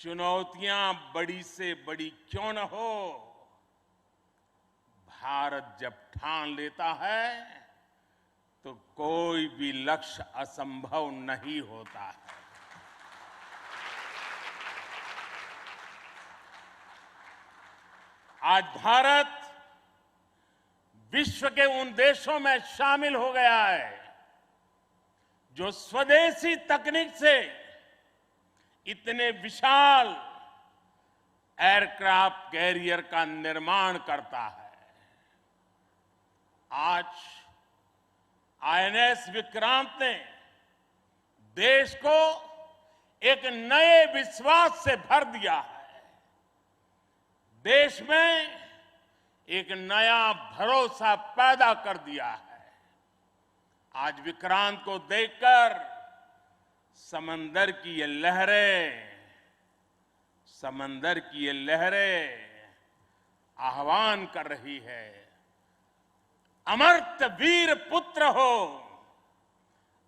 चुनौतियां बड़ी से बड़ी क्यों न हो, भारत जब ठान लेता है तो कोई भी लक्ष्य असंभव नहीं होता है। आज भारत विश्व के उन देशों में शामिल हो गया है जो स्वदेशी तकनीक से इतने विशाल एयरक्राफ्ट कैरियर का निर्माण करता है। आज आईएनएस विक्रांत ने देश को एक नए विश्वास से भर दिया है। देश में एक नया भरोसा पैदा कर दिया है। आज विक्रांत को देखकर समंदर की ये लहरें आह्वान कर रही है, अमर्त्य वीर पुत्र हो,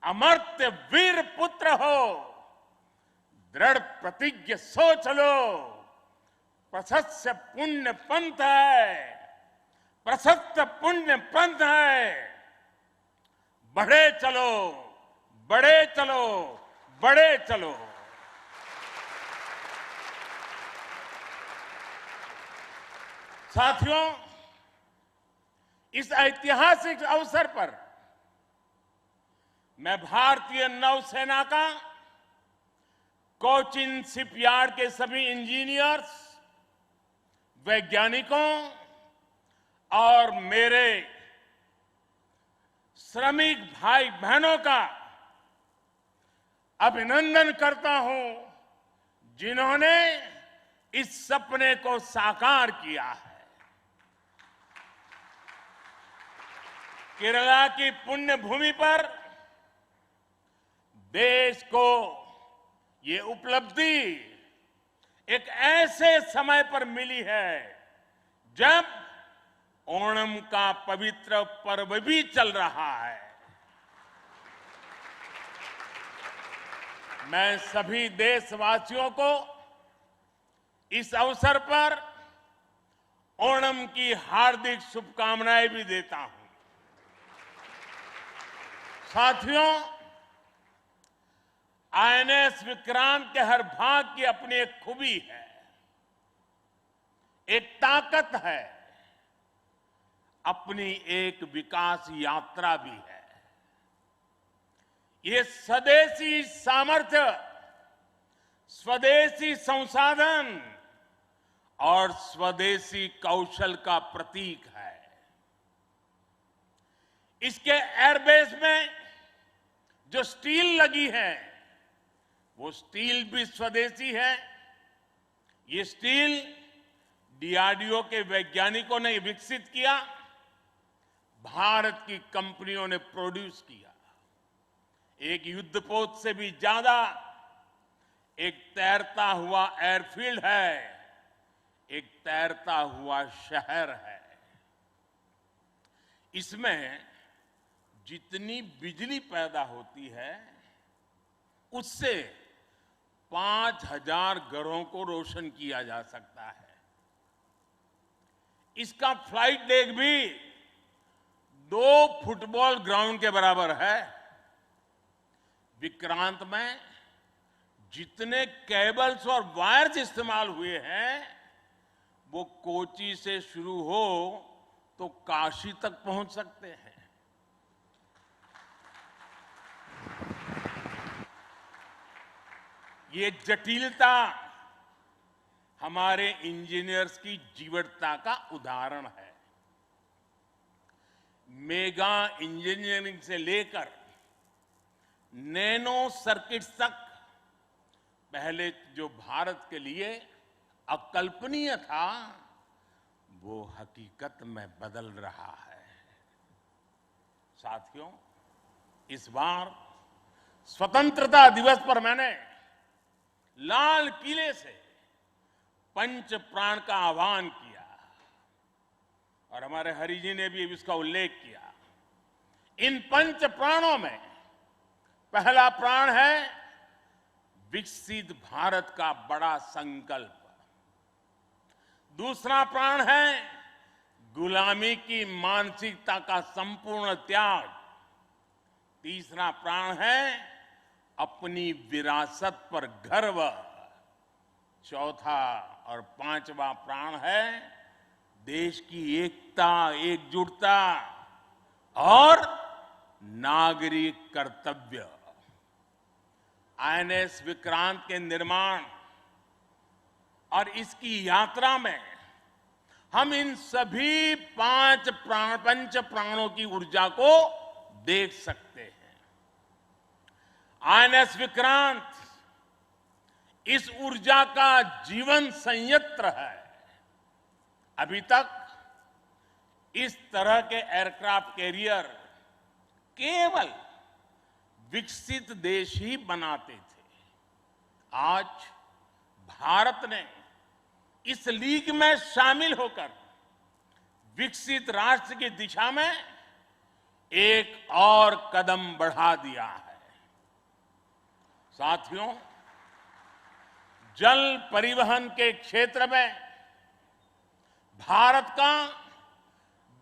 अमर्त्य वीर पुत्र हो, दृढ़ प्रतिज्ञ सोच लो, प्रशस्त पुण्य पंथ है, प्रशस्त पुण्य पंथ है, बढ़े चलो, बढ़े चलो, बढ़े चलो। साथियों, इस ऐतिहासिक अवसर पर मैं भारतीय नौसेना का कोचिन शिपयार्ड के सभी इंजीनियर्स, वैज्ञानिकों और मेरे श्रमिक भाई बहनों का अभिनंदन करता हूं, जिन्होंने इस सपने को साकार किया है। केरला की पुण्य भूमि पर देश को ये उपलब्धि एक ऐसे समय पर मिली है जब ओणम का पवित्र पर्व भी चल रहा है। मैं सभी देशवासियों को इस अवसर पर ओणम की हार्दिक शुभकामनाएं भी देता हूं। साथियों, आईएनएस विक्रांत के हर भाग की अपनी एक खूबी है, एक ताकत है, अपनी एक विकास यात्रा भी है। ये स्वदेशी सामर्थ्य, स्वदेशी संसाधन और स्वदेशी कौशल का प्रतीक है। इसके एयरबेस में जो स्टील लगी है, वो स्टील भी स्वदेशी है। ये स्टील डीआरडीओ के वैज्ञानिकों ने विकसित किया, भारत की कंपनियों ने प्रोड्यूस किया। एक युद्धपोत से भी ज्यादा एक तैरता हुआ एयरफील्ड है, एक तैरता हुआ शहर है। इसमें जितनी बिजली पैदा होती है, उससे 5000 घरों को रोशन किया जा सकता है। इसका फ्लाइट डेक भी 2 फुटबॉल ग्राउंड के बराबर है। विक्रांत में जितने केबल्स और वायर्स इस्तेमाल हुए हैं, वो कोची से शुरू हो तो काशी तक पहुंच सकते हैं। ये जटिलता हमारे इंजीनियर्स की जीवटता का उदाहरण है। मेगा इंजीनियरिंग से लेकर नैनो सर्किट्स तक पहले जो भारत के लिए अकल्पनीय था, वो हकीकत में बदल रहा है। साथियों, इस बार स्वतंत्रता दिवस पर मैंने लाल किले से पंच प्राण का आह्वान किया और हमारे हरि जी ने भी इसका उल्लेख किया। इन पंच प्राणों में पहला प्राण है विकसित भारत का बड़ा संकल्प, दूसरा प्राण है गुलामी की मानसिकता का संपूर्ण त्याग, तीसरा प्राण है अपनी विरासत पर गर्व, चौथा और पांचवा प्राण है देश की एकता, एकजुटता और नागरिक कर्तव्य। आईएनएस विक्रांत के निर्माण और इसकी यात्रा में हम इन सभी पंच प्राणों की ऊर्जा को देख सकते हैं। आईएनएस विक्रांत इस ऊर्जा का जीवन संयंत्र है। अभी तक इस तरह के एयरक्राफ्ट कैरियर केवल विकसित देश ही बनाते थे। आज भारत ने इस लीग में शामिल होकर विकसित राष्ट्र की दिशा में एक और कदम बढ़ा दिया है। साथियों, जल परिवहन के क्षेत्र में भारत का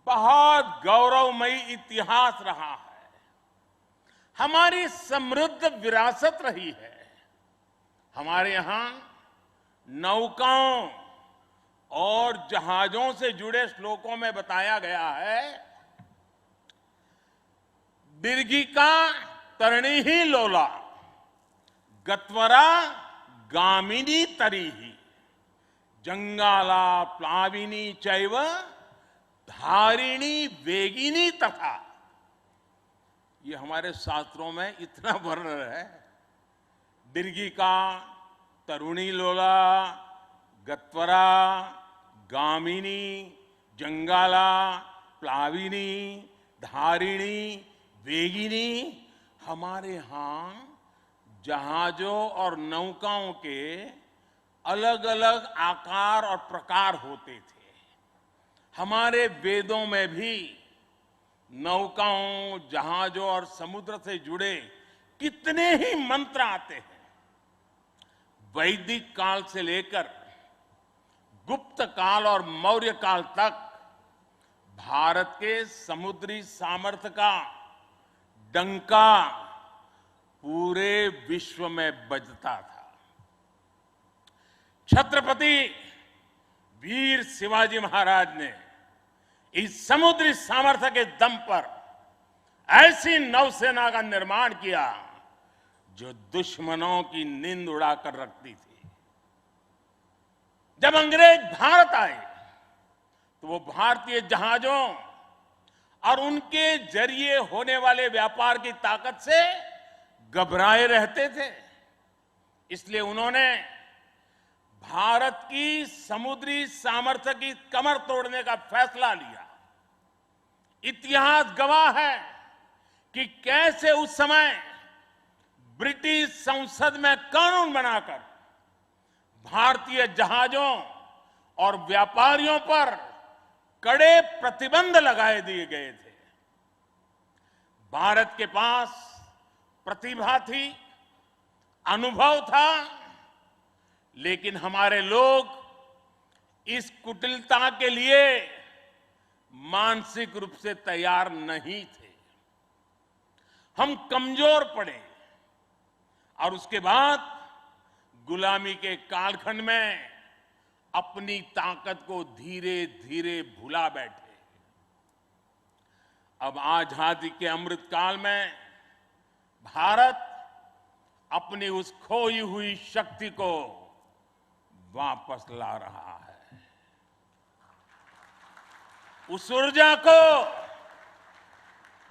बहुत गौरवमयी इतिहास रहा है। हमारी समृद्ध विरासत रही है। हमारे यहां नौकाओं और जहाजों से जुड़े श्लोकों में बताया गया है, दीर्घिका तरणी ही लोला गत्वरा गामिनी तरीही जंगाला प्लाविनी चैव धारिणी वेगिनी तथा। ये हमारे शास्त्रों में इतना वर्णन है। दीर्घिका, तरुणी लोला, गत्वरा, गामिनी, जंगाला, प्लाविनी, धारिणी, वेगिनी। हमारे यहां जहाजों और नौकाओं के अलग अलग आकार और प्रकार होते थे। हमारे वेदों में भी नौकाओं, जहाजों और समुद्र से जुड़े कितने ही मंत्र आते हैं। वैदिक काल से लेकर गुप्त काल और मौर्य काल तक भारत के समुद्री सामर्थ्य का डंका पूरे विश्व में बजता था। छत्रपति वीर शिवाजी महाराज ने इस समुद्री सामर्थ्य के दम पर ऐसी नौसेना का निर्माण किया जो दुश्मनों की नींद उड़ाकर रखती थी। जब अंग्रेज भारत आए तो वो भारतीय जहाजों और उनके जरिए होने वाले व्यापार की ताकत से घबराए रहते थे। इसलिए उन्होंने भारत की समुद्री सामर्थ्य की कमर तोड़ने का फैसला लिया। इतिहास गवाह है कि कैसे उस समय ब्रिटिश संसद में कानून बनाकर भारतीय जहाजों और व्यापारियों पर कड़े प्रतिबंध लगाए दिए गए थे। भारत के पास प्रतिभा थी, अनुभव था, लेकिन हमारे लोग इस कुटिलता के लिए मानसिक रूप से तैयार नहीं थे। हम कमजोर पड़े और उसके बाद गुलामी के कालखंड में अपनी ताकत को धीरे धीरे भुला बैठे। अब आजादी के अमृत काल में भारत अपनी उस खोई हुई शक्ति को वापस ला रहा है। उस ऊर्जा को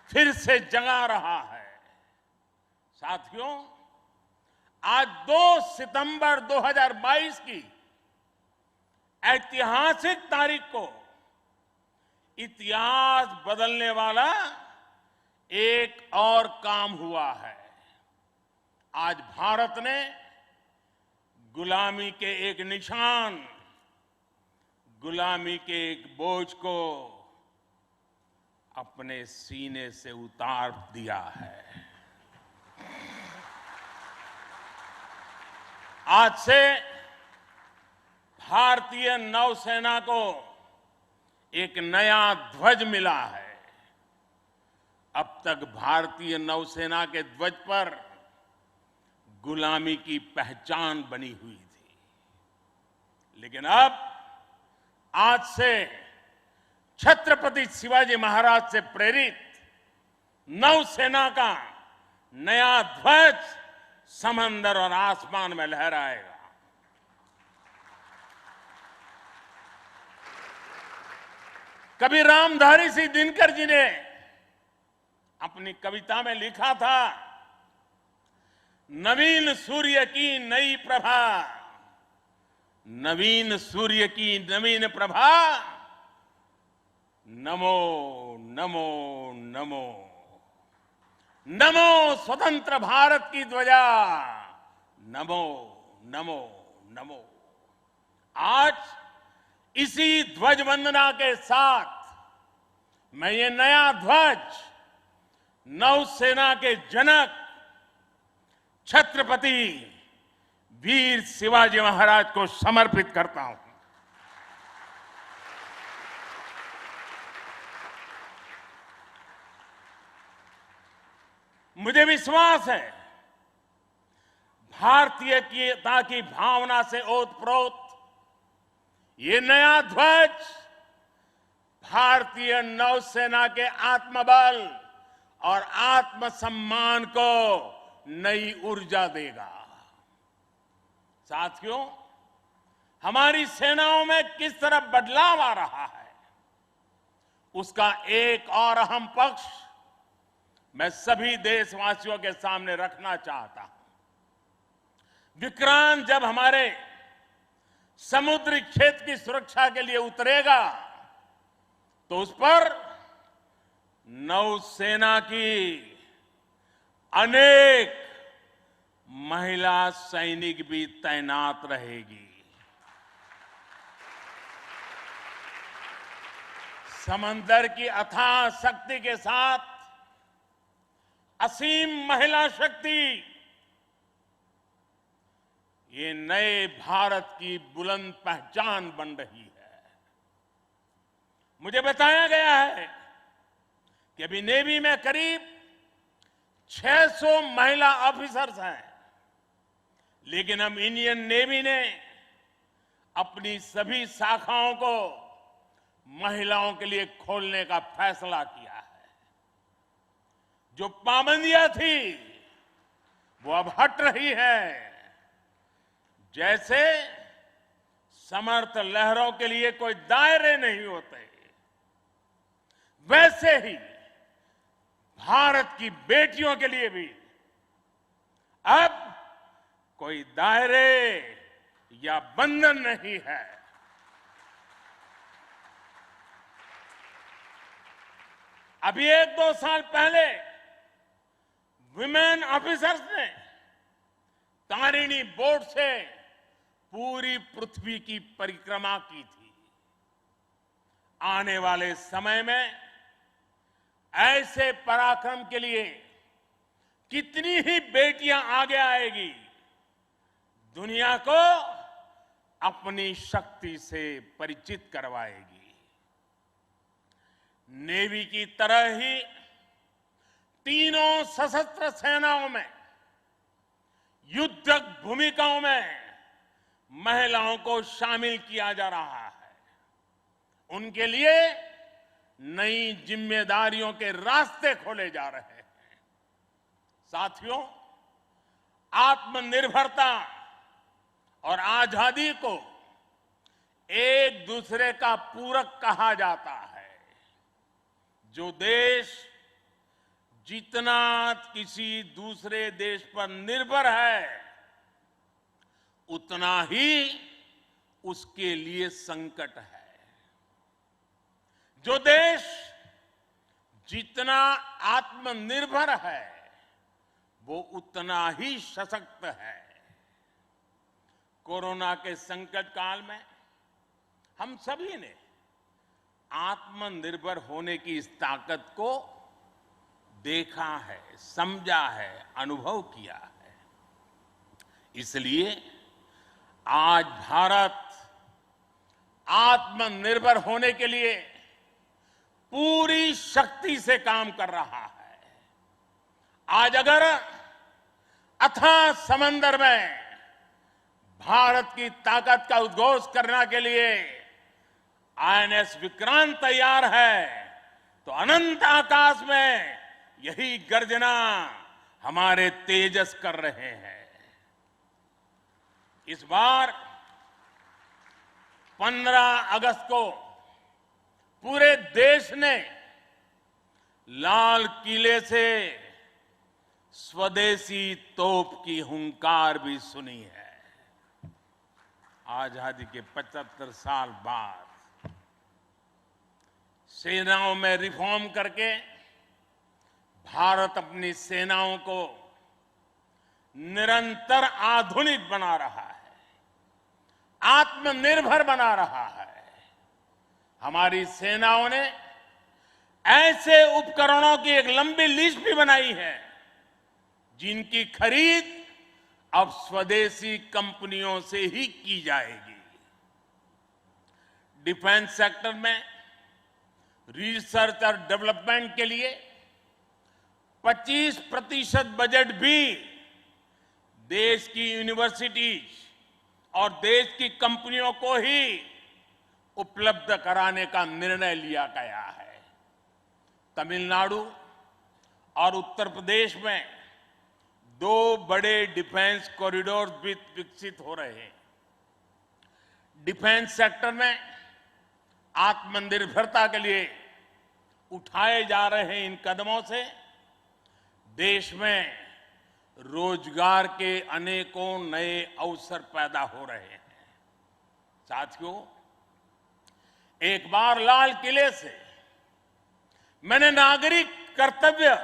फिर से जगा रहा है। साथियों, आज 2 सितंबर 2022 की ऐतिहासिक तारीख को इतिहास बदलने वाला एक और काम हुआ है। आज भारत ने गुलामी के एक निशान, गुलामी के एक बोझ को अपने सीने से उतार दिया है। आज से भारतीय नौसेना को एक नया ध्वज मिला है। अब तक भारतीय नौसेना के ध्वज पर गुलामी की पहचान बनी हुई थी, लेकिन अब आज से छत्रपति शिवाजी महाराज से प्रेरित नौसेना का नया ध्वज समंदर और आसमान में लहराएगा। कभी रामधारी सिंह दिनकर जी ने अपनी कविता में लिखा था, नवीन सूर्य की नई प्रभा, नवीन सूर्य की नवीन प्रभा, नमो नमो नमो, नमो स्वतंत्र भारत की ध्वजा, नमो नमो नमो। आज इसी ध्वज वंदना के साथ मैं ये नया ध्वज नौसेना के जनक छत्रपति वीर शिवाजी महाराज को समर्पित करता हूं। मुझे विश्वास है भारतीयता की भावना से ओतप्रोत ये नया ध्वज भारतीय नौसेना के आत्मबल और आत्मसम्मान को नई ऊर्जा देगा। साथियों, हमारी सेनाओं में किस तरह बदलाव आ रहा है, उसका एक और अहम पक्ष मैं सभी देशवासियों के सामने रखना चाहता हूं। विक्रांत जब हमारे समुद्री क्षेत्र की सुरक्षा के लिए उतरेगा तो उस पर नौसेना की अनेक महिला सैनिक भी तैनात रहेगी। समंदर की अथाह शक्ति के साथ असीम महिला शक्ति ये नए भारत की बुलंद पहचान बन रही है। मुझे बताया गया है कि अभी नेवी में करीब 600 महिला ऑफिसर्स हैं, लेकिन अब इंडियन नेवी ने अपनी सभी शाखाओं को महिलाओं के लिए खोलने का फैसला किया है। जो पाबंदियां थी वो अब हट रही है। जैसे समर्थ लहरों के लिए कोई दायरे नहीं होते, वैसे ही भारत की बेटियों के लिए भी अब कोई दायरे या बंधन नहीं है। अभी 1-2 साल पहले विमेन ऑफिसर्स ने तारिणी बोट से पूरी पृथ्वी की परिक्रमा की थी। आने वाले समय में ऐसे पराक्रम के लिए कितनी ही बेटियां आगे आएगी, दुनिया को अपनी शक्ति से परिचित करवाएगी। नेवी की तरह ही तीनों सशस्त्र सेनाओं में युद्धक भूमिकाओं में महिलाओं को शामिल किया जा रहा है। उनके लिए नई जिम्मेदारियों के रास्ते खोले जा रहे हैं। साथियों, आत्मनिर्भरता और आजादी को एक दूसरे का पूरक कहा जाता है। जो देश जितना किसी दूसरे देश पर निर्भर है, उतना ही उसके लिए संकट है। जो देश जितना आत्मनिर्भर है वो उतना ही सशक्त है। कोरोना के संकट काल में हम सभी ने आत्मनिर्भर होने की इस ताकत को देखा है, समझा है, अनुभव किया है। इसलिए आज भारत आत्मनिर्भर होने के लिए पूरी शक्ति से काम कर रहा है। आज अगर अथाह समंदर में भारत की ताकत का उद्घोष करने के लिए आईएनएस विक्रांत तैयार है, तो अनंत आकाश में यही गर्जना हमारे तेजस कर रहे हैं। इस बार 15 अगस्त को पूरे देश ने लाल किले से स्वदेशी तोप की हुंकार भी सुनी है। आजादी के 75 साल बाद सेनाओं में रिफॉर्म करके भारत अपनी सेनाओं को निरंतर आधुनिक बना रहा है, आत्मनिर्भर बना रहा है। हमारी सेनाओं ने ऐसे उपकरणों की एक लंबी लिस्ट भी बनाई है जिनकी खरीद अब स्वदेशी कंपनियों से ही की जाएगी। डिफेंस सेक्टर में रिसर्च और डेवलपमेंट के लिए 25% बजट भी देश की यूनिवर्सिटीज और देश की कंपनियों को ही उपलब्ध कराने का निर्णय लिया गया है। तमिलनाडु और उत्तर प्रदेश में 2 बड़े डिफेंस कॉरिडोर भी विकसित हो रहे हैं। डिफेंस सेक्टर में आत्मनिर्भरता के लिए उठाए जा रहे इन कदमों से देश में रोजगार के अनेकों नए अवसर पैदा हो रहे हैं। साथियों, एक बार लाल किले से मैंने नागरिक कर्तव्य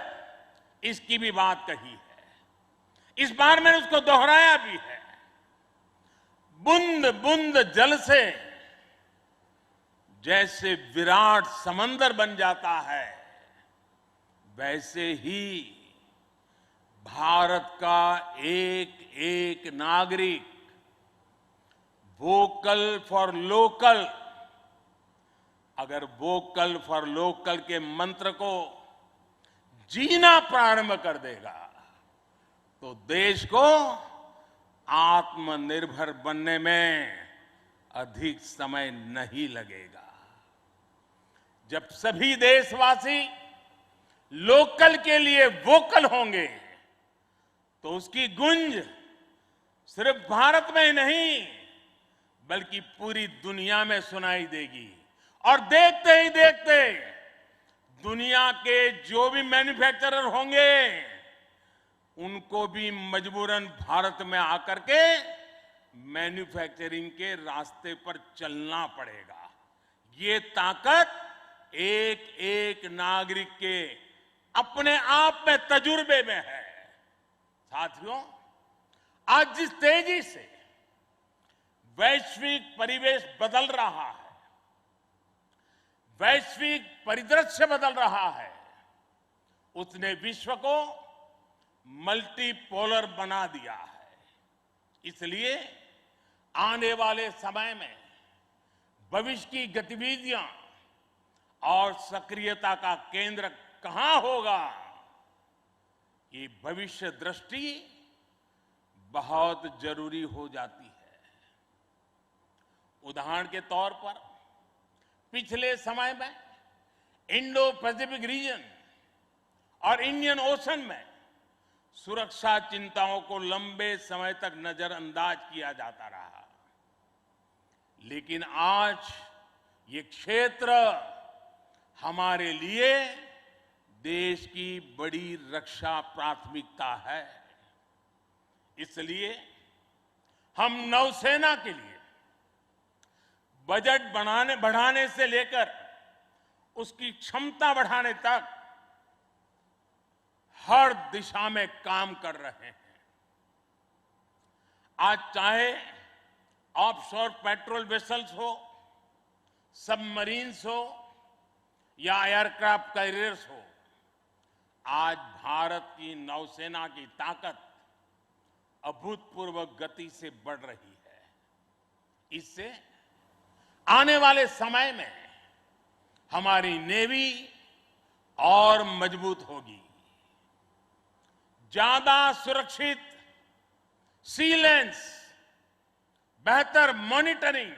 इसकी भी बात कही है। इस बार मैंने उसको दोहराया भी है। बूंद बूंद जल से जैसे विराट समंदर बन जाता है, वैसे ही भारत का एक एक नागरिक वोकल फॉर लोकल, अगर वोकल फॉर लोकल के मंत्र को जीना प्रारंभ कर देगा तो देश को आत्मनिर्भर बनने में अधिक समय नहीं लगेगा। जब सभी देशवासी लोकल के लिए वोकल होंगे तो उसकी गूंज सिर्फ भारत में ही नहीं बल्कि पूरी दुनिया में सुनाई देगी। और देखते ही देखते दुनिया के जो भी मैन्युफैक्चरर होंगे उनको भी मजबूरन भारत में आकर के मैन्युफैक्चरिंग के रास्ते पर चलना पड़ेगा। ये ताकत एक एक नागरिक के अपने आप में तजुर्बे में है। साथियों, आज जिस तेजी से वैश्विक परिवेश बदल रहा है, वैश्विक परिदृश्य बदल रहा है, उसने विश्व को मल्टीपोलर बना दिया है। इसलिए आने वाले समय में भविष्य की गतिविधियां और सक्रियता का केंद्र कहां होगा, ये भविष्य दृष्टि बहुत जरूरी हो जाती है। उदाहरण के तौर पर पिछले समय में इंडो पैसिफिक रीजन और इंडियन ओशन में सुरक्षा चिंताओं को लंबे समय तक नजरअंदाज किया जाता रहा, लेकिन आज ये क्षेत्र हमारे लिए देश की बड़ी रक्षा प्राथमिकता है। इसलिए हम नौसेना के लिए बजट बढ़ाने से लेकर उसकी क्षमता बढ़ाने तक हर दिशा में काम कर रहे हैं। आज चाहे ऑफशोर पेट्रोल वेसल्स हो, सबमरीन्स हो या एयरक्राफ्ट कैरियर्स हो, आज भारत की नौसेना की ताकत अभूतपूर्व गति से बढ़ रही है। इससे आने वाले समय में हमारी नेवी और मजबूत होगी। ज्यादा सुरक्षित सी लेन्स, बेहतर मॉनिटरिंग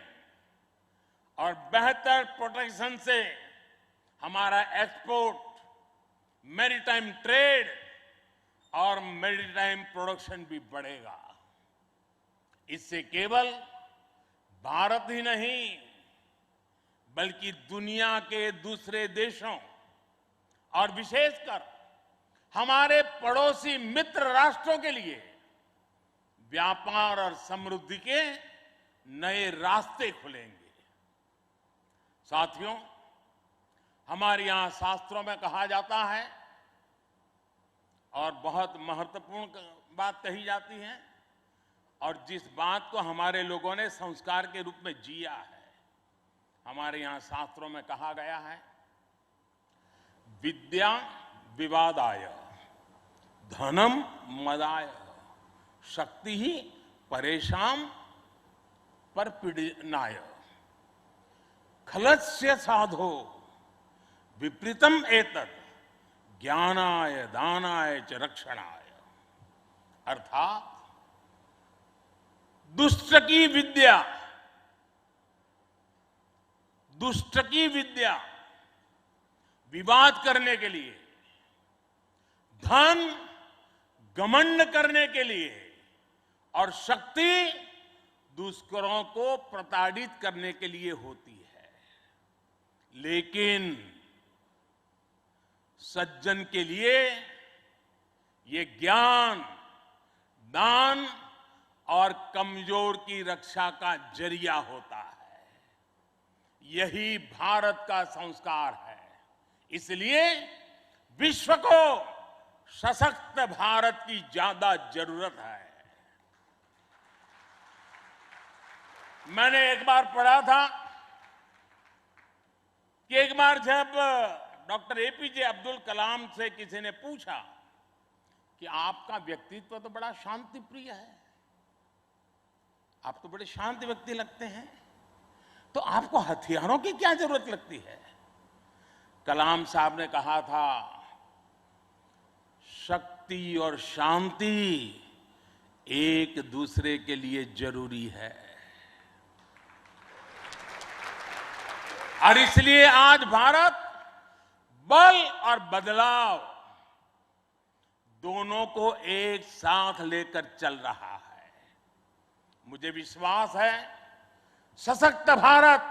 और बेहतर प्रोटेक्शन से हमारा एक्सपोर्ट, मैरीटाइम ट्रेड और मैरीटाइम प्रोडक्शन भी बढ़ेगा। इससे केवल भारत ही नहीं बल्कि दुनिया के दूसरे देशों और विशेषकर हमारे पड़ोसी मित्र राष्ट्रों के लिए व्यापार और समृद्धि के नए रास्ते खुलेंगे। साथियों, हमारे यहां शास्त्रों में कहा जाता है और बहुत महत्वपूर्ण बात कही जाती है और जिस बात को हमारे लोगों ने संस्कार के रूप में जिया है, हमारे यहां शास्त्रों में कहा गया है, विद्या विवादाय धनम मदाय शक्ति ही परेशान परपीडनाय खलस्य साधो विपरीतम एतत् ज्ञानाय दानाय च रक्षणाय। अर्थात दुष्ट की विद्या विवाद करने के लिए, धन घमंड करने के लिए और शक्ति दुष्करों को प्रताड़ित करने के लिए होती है। लेकिन सज्जन के लिए ये ज्ञान, दान और कमजोर की रक्षा का जरिया होता है। यही भारत का संस्कार है। इसलिए विश्व को सशक्त भारत की ज्यादा जरूरत है। मैंने एक बार पढ़ा था कि एक बार जब डॉक्टर एपीजे अब्दुल कलाम से किसी ने पूछा कि आपका व्यक्तित्व तो बड़ा शांति प्रिय है, आप तो बड़े शांत व्यक्ति लगते हैं, तो आपको हथियारों की क्या जरूरत लगती है? कलाम साहब ने कहा था, शक्ति और शांति एक दूसरे के लिए जरूरी है। और इसलिए आज भारत बल और बदलाव दोनों को एक साथ लेकर चल रहा है। मुझे विश्वास है सशक्त भारत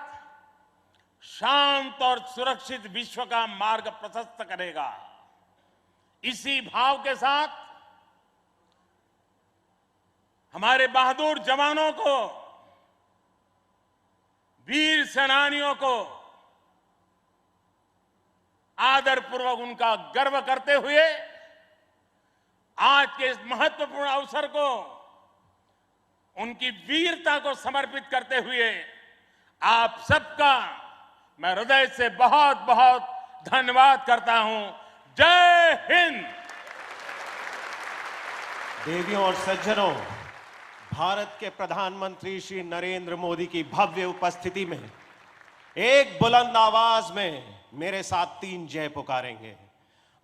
शांत और सुरक्षित विश्व का मार्ग प्रशस्त करेगा। इसी भाव के साथ हमारे बहादुर जवानों को, वीर सेनानियों को आदरपूर्वक उनका गर्व करते हुए आज के इस महत्वपूर्ण अवसर को उनकी वीरता को समर्पित करते हुए आप सबका मैं हृदय से बहुत बहुत धन्यवाद करता हूं। जय हिंद। देवियों और सज्जनों, भारत के प्रधानमंत्री श्री नरेंद्र मोदी की भव्य उपस्थिति में एक बुलंद आवाज में मेरे साथ 3 जय पुकारेंगे।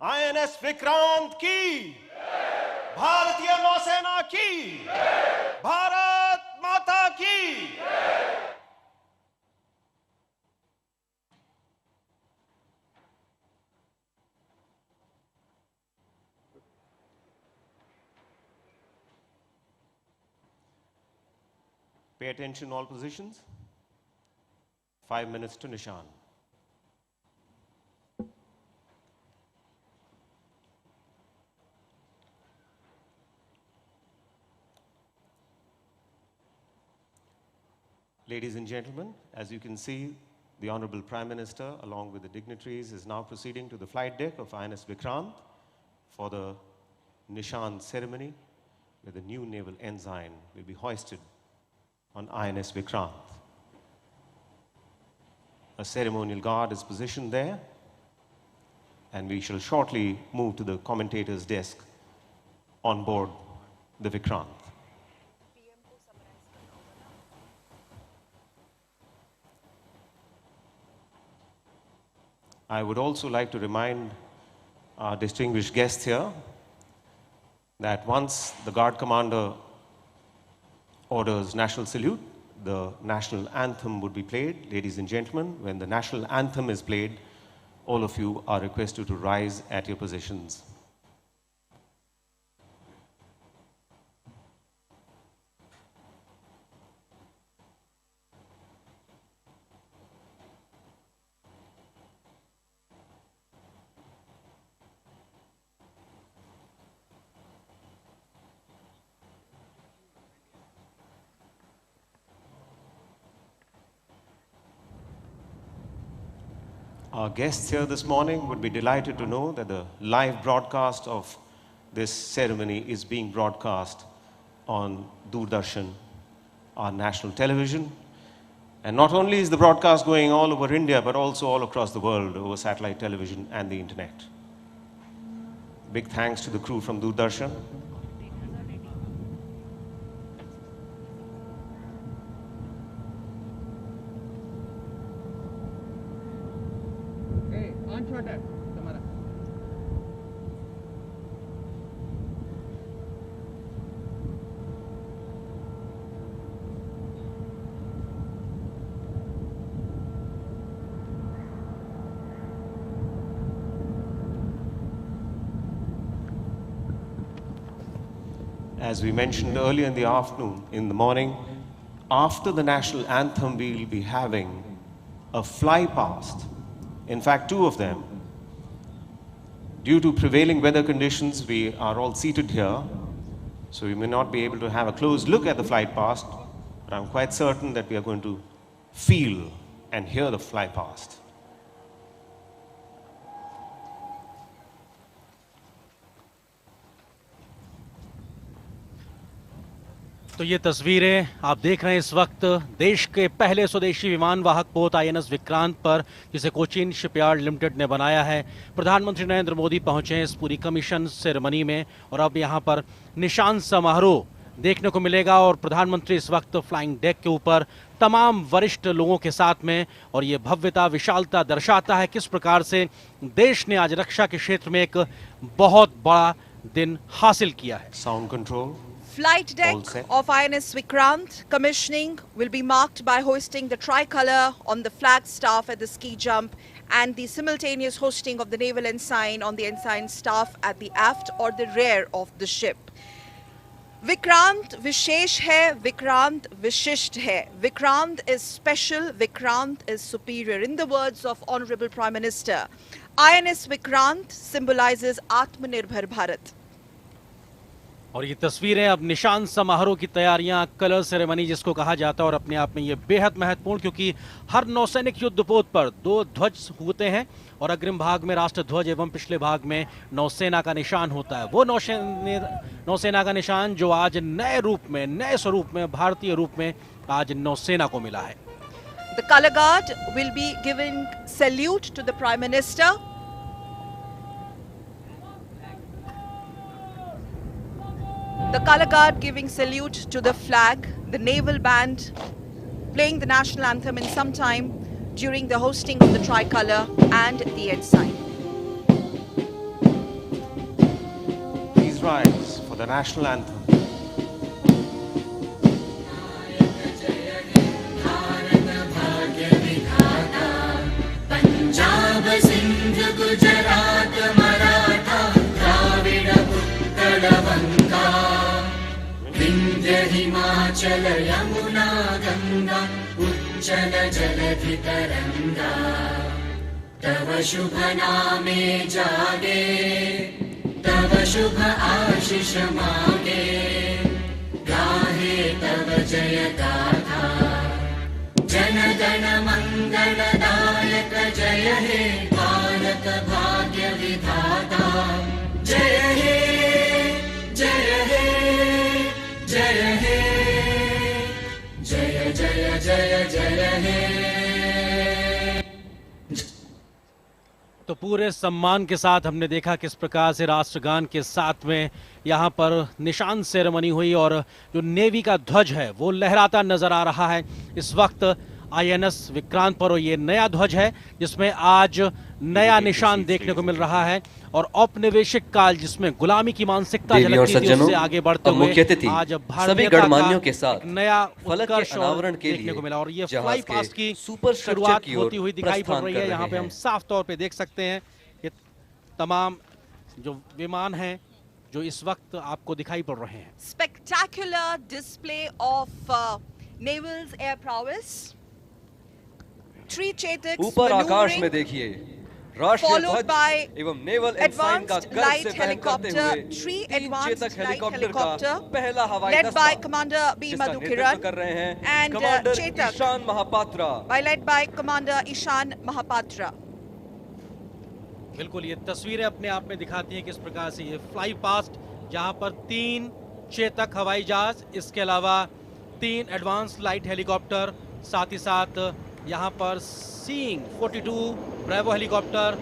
आईएनएस विक्रांत की, भारतीय नौसेना की, भारत माता की। Pay attention, all positions. 5 minutes to Nishan. Ladies and gentlemen, as you can see, the Honorable Prime Minister, along with the dignitaries, is now proceeding to the flight deck of INS Vikrant for the Nishan ceremony, where the new naval ensign will be hoisted on INS Vikrant. A ceremonial guard is positioned there, and we shall shortly move to the commentator's desk on board the Vikrant. I would also like to remind our distinguished guests here that once the guard commander orders national salute, the national anthem would be played. Ladies and gentlemen, when the national anthem is played, all of you are requested to rise at your positions. Our guests here this morning would be delighted to know that the live broadcast of this ceremony is being broadcast on Doordarshan, our national television. And not only is the broadcast going all over India, but also all across the world over satellite television and the internet. Big thanks to the crew from Doordarshan. As we mentioned earlier in the afternoon, in the morning, after the national anthem, we will be having a fly past. In fact, two of them. Due to prevailing weather conditions, we are all seated here, so we may not be able to have a close look at the flight past, but I'm quite certain that we are going to feel and hear the fly past. तो ये तस्वीरें आप देख रहे हैं इस वक्त देश के पहले स्वदेशी विमान वाहक पोत आईएनएस विक्रांत पर, जिसे कोचीन शिपयार्ड लिमिटेड ने बनाया है। प्रधानमंत्री नरेंद्र मोदी पहुंचे हैं इस पूरी कमीशन सेरेमनी में, और अब यहां पर निशान समारोह देखने को मिलेगा। और प्रधानमंत्री इस वक्त फ्लाइंग डेक के ऊपर तमाम वरिष्ठ लोगों के साथ में, और ये भव्यता विशालता दर्शाता है किस प्रकार से देश ने आज रक्षा के क्षेत्र में एक बहुत बड़ा दिन हासिल किया है। Sound control Flight deck of INS Vikrant commissioning will be marked by hoisting the tricolor on the flag staff at the ski jump and the simultaneous hosting of the naval ensign on the ensign staff at the aft or the rear of the ship. Vikrant Vishesh hai, Vikrant Vishisht hai. Vikrant is special, Vikrant is superior. In the words of Honorable Prime Minister, INS Vikrant symbolizes Atmanirbhar Bharat. और ये तस्वीरें अब निशान समारोह की तैयारियां, कलर सेरेमनी जिसको कहा जाता है, और अपने आप में ये बेहद महत्वपूर्ण, क्योंकि हर नौसैनिक युद्धपोत पर दो ध्वज होते हैं, और अग्रिम भाग में राष्ट्र ध्वज एवं पिछले भाग में नौसेना का निशान होता है। वो नौसेना का निशान जो आज नए रूप में, नए स्वरूप में, भारतीय रूप में आज नौसेना को मिला है। The color guard will be giving salute to the Prime Minister. The color guard giving salute to the flag, the naval band playing the national anthem in some time during the hosting of the tricolor and the ensign. Please rise for the national anthem. Himachal Yamuna Ganga उच्चल जलधि तरंगा तव शुभ नामे जागे तव शुभ आशीष मागे गाहे तव जय गाथा जन गण मंगलदायक जय हे भारत भाग्य विधाता जय हे जय हे जय हे जय जय जय जय हे। तो पूरे सम्मान के साथ हमने देखा किस प्रकार से राष्ट्रगान के साथ में यहाँ पर निशान सेरेमनी हुई और जो नेवी का ध्वज है वो लहराता नजर आ रहा है इस वक्त आईएनएस विक्रांत पर। ये नया ध्वज है जिसमें आज नया निशान देखने को मिल रहा है और औपनिवेशिक काल जिसमें गुलामी की मानसिकता झलकती थी उससे आगे बढ़ते हुए आज सभी गणमान्यों के साथ नया फलक के अनावरण के देखने को लिए मिला और ये फ्लाई पास्ट की सुपर शुरुआत होती हुई दिखाई पड़ रही है। यहाँ पे हम साफ तौर पे देख सकते हैं ये तमाम जो विमान हैं जो इस वक्त आपको दिखाई पड़ रहे हैं। Spectacular display of navals air prowess. 3 Chetak ऊपर आकाश में देखिए राष्ट्रीय ध्वज एवं नेवल एनसाइन का गर्व से वहन करते हुए 3 तीन चेतक हेलीकॉप्टर का पहला हवाई led दस्ता by Commander B. जिसका Madhukiran नेतृत्व कर रहे हैं and commander Chetak Ishan Mahapatra led by Commander Ishan Mahapatra। बिल्कुल ये तस्वीरें अपने आप में दिखाती हैं किस प्रकार से ये फ्लाई पास्ट जहां पर 3 चेतक हवाई जहाज इसके अलावा 3 एडवांस लाइट हेलीकॉप्टर साथ ही साथ यहाँ पर सीइंग 42 ब्रेवो हेलीकॉप्टर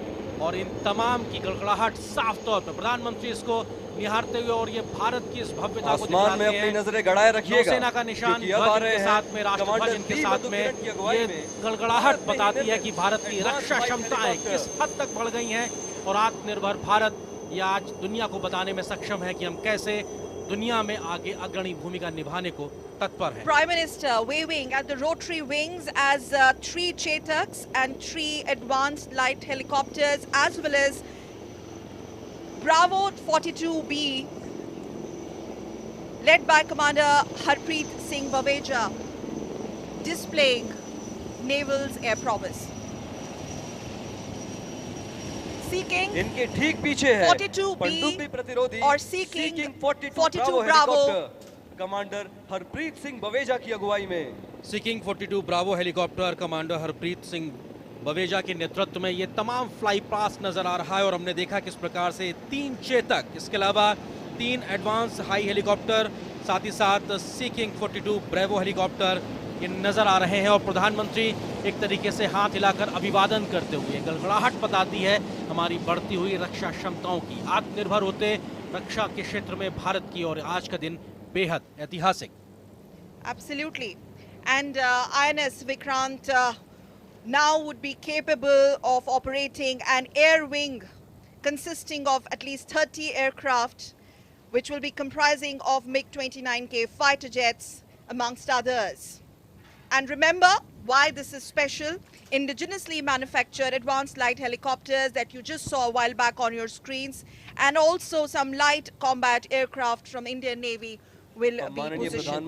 और इन तमाम की गड़गड़ाहट साफ तौर पर प्रधानमंत्री इसको निहारते हुए और ये भारत की इस भव्यता को आसमान में अपनी नजरें गड़ाए रखिएगा सेना का निशान ध्वज के साथ में राष्ट्रध्वज इनके साथ में ये गड़गड़ाहट बताती है कि भारत की रक्षा क्षमताएं किस हद तक बढ़ गई हैं और आत्मनिर्भर भारत ये आज दुनिया को बताने में सक्षम है कि हम कैसे दुनिया में आगे अग्रणी भूमिका निभाने को तत्पर है। Prime Minister waving at the rotary wings as 3 Chetaks and 3 advanced light helicopters as well as Bravo 42B led by Commander Harpreet Singh Baweja displaying naval's air prowess. Seeking इनके ठीक पीछे है 42B पनडुब्बी प्रतिरोधी और Seeking 42 Bravo commander Harpreet Singh Baweja की अगुवाई में। Seeking 42 Bravo helicopter commander Harpreet Singh Baweja के नेतृत्व में ये तमाम फ्लाई पास नजर आ रहा है और हमने देखा किस प्रकार से 3 चेतक इसके अलावा 3 एडवांस हाई हेलीकॉप्टर साथ ही साथ सीकिंग 42 ब्रेवो हेलीकॉप्टर ये नजर आ रहे हैं और प्रधानमंत्री एक तरीके से हाथ हिलाकर अभिवादन करते हुए गड़गड़ाहट बताती है हमारी बढ़ती हुई रक्षा क्षमताओं की। आत्मनिर्भर होते रक्षा के क्षेत्र में भारत की और आज का दिन बेहद ऐतिहासिक। Absolutely. And INS Vikrant now would be capable of operating an air wing consisting of at least 30 aircraft, which will be comprising of MiG-29K fighter jets, amongst others. And remember why this is special. Indigenously manufactured advanced light helicopters that you just saw a while back on your screens, and also some light combat aircraft from Indian Navy will be positioned.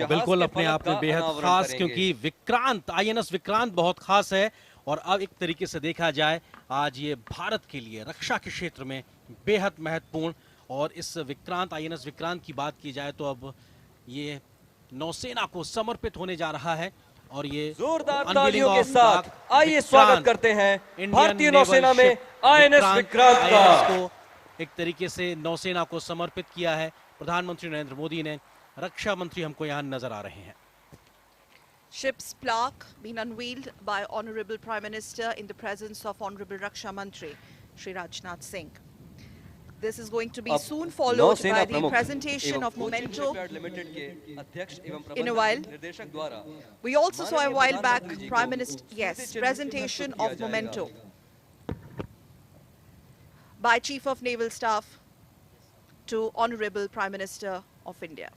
बिल्कुल अपने आप में बेहद खास क्योंकि विक्रांत आईएनएस विक्रांत बहुत खास है और अब एक तरीके से देखा जाए आज ये भारत के लिए रक्षा के क्षेत्र में बेहद महत्वपूर्ण और इस विक्रांत आईएनएस विक्रांत की बात की जाए तो अब ये नौसेना को समर्पित होने जा रहा है और ये जोरदार तालियों के साथ आइए स्वागत करते हैं भारतीय नौसेना में आईएनएस विक्रांत का। को एक तरीके से नौसेना को समर्पित किया है प्रधानमंत्री नरेंद्र मोदी ने। रक्षा मंत्री हमको यहाँ नजर आ रहे हैं। Ship's plaque being unveiled by Honorable Prime Minister in the presence of Honorable Raksha Mantri Shri Rajnath Singh. This is going to be soon followed by the presentation of Memento in a while. We also saw a while back Prime Minister, yes, presentation of Memento by Chief of Naval Staff to Honorable Prime Minister of India.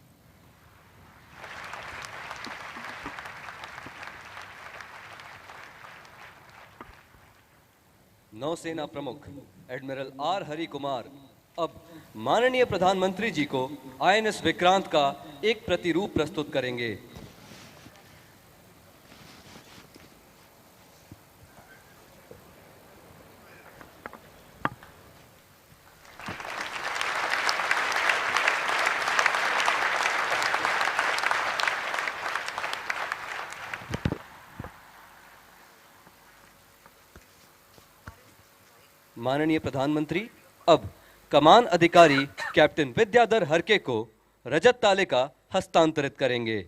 नौसेना प्रमुख एडमिरल आर हरि कुमार अब माननीय प्रधानमंत्री जी को आईएनएस विक्रांत का एक प्रतिरूप प्रस्तुत करेंगे। माननीय प्रधानमंत्री अब कमान अधिकारी कैप्टन विद्याधर हरके को रजत तालिका हस्तांतरित करेंगे।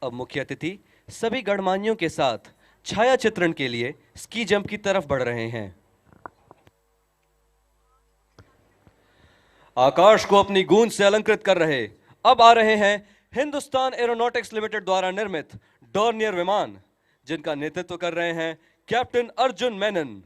अब मुख्य अतिथि सभी गणमान्यों के साथ छाया चित्रण के लिए स्की जंप की तरफ बढ़ रहे हैं। आकाश को अपनी गूंज से अलंकृत कर रहे अब आ रहे हैं हिंदुस्तान एरोनॉटिक्स लिमिटेड द्वारा निर्मित डॉर्नियर विमान, जिनका नेतृत्व कर रहे हैं कैप्टन अर्जुन मेनन।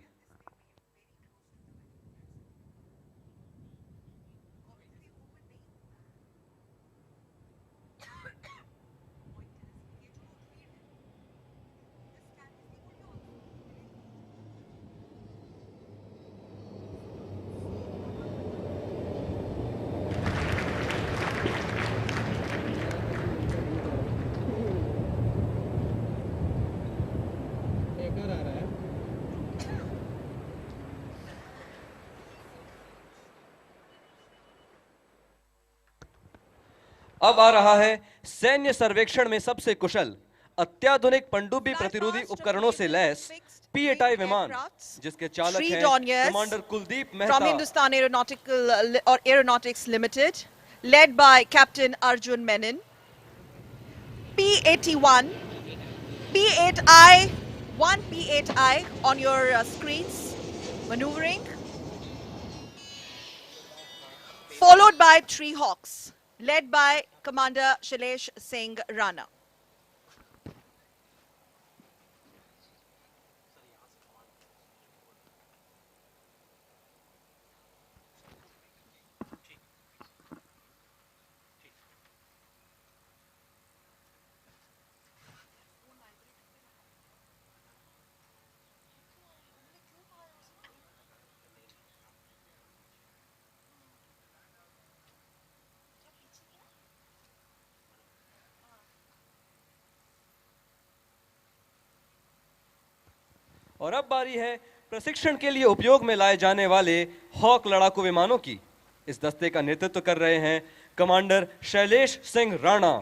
अब आ रहा है सैन्य सर्वेक्षण में सबसे कुशल अत्याधुनिक पनडुब्बी प्रतिरोधी उपकरणों से लैस P-8I विमान, जिसके चालक हैं commander Kuldeep Mehta. From Hindustan Aeronautics Limited, led by Captain Arjun Menon. P-81, P-8I, one P-8I on your screens, maneuvering. Followed by three Hawks, led by Commander Shailesh Singh Rana. और अब बारी है प्रशिक्षण के लिए उपयोग में लाए जाने वाले हॉक लड़ाकू विमानों की। इस दस्ते का नेतृत्व कर रहे हैं कमांडर शैलेश सिंह राणा।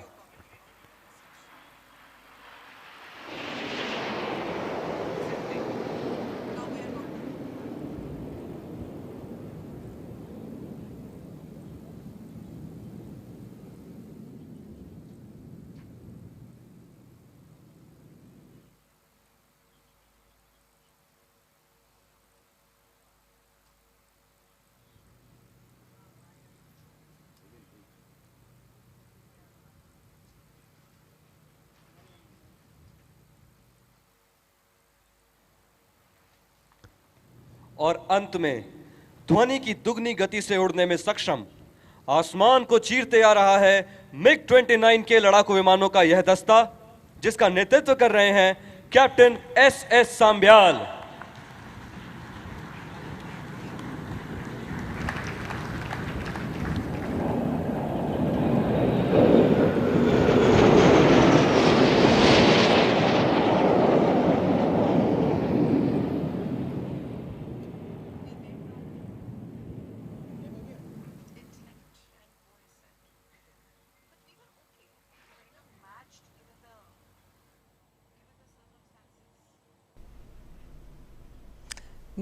और अंत में ध्वनि की दुगनी गति से उड़ने में सक्षम आसमान को चीरते आ रहा है MiG-29 के लड़ाकू विमानों का यह दस्ता, जिसका नेतृत्व कर रहे हैं कैप्टन SS सांब्याल।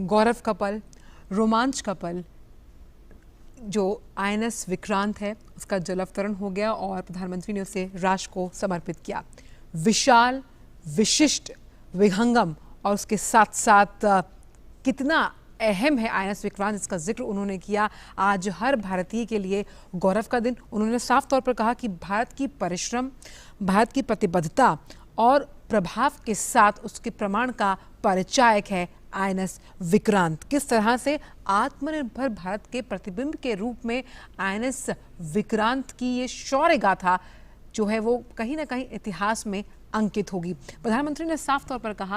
गौरव का पल, रोमांच का पल, जो INS विक्रांत है उसका जलावतरण हो गया और प्रधानमंत्री ने उसे राष्ट्र को समर्पित किया। विशाल, विशिष्ट, विहंगम और उसके साथ साथ कितना अहम है INS विक्रांत, इसका जिक्र उन्होंने किया। आज हर भारतीय के लिए गौरव का दिन। उन्होंने साफ तौर पर कहा कि भारत की परिश्रम, भारत की प्रतिबद्धता और प्रभाव के साथ उसके प्रमाण का परिचायक है INS विक्रांत। किस तरह से आत्मनिर्भर भारत के प्रतिबिंब के रूप में INS विक्रांत की ये शौर्य गाथा जो है वो कहीं ना कहीं इतिहास में अंकित होगी। प्रधानमंत्री ने साफ तौर पर कहा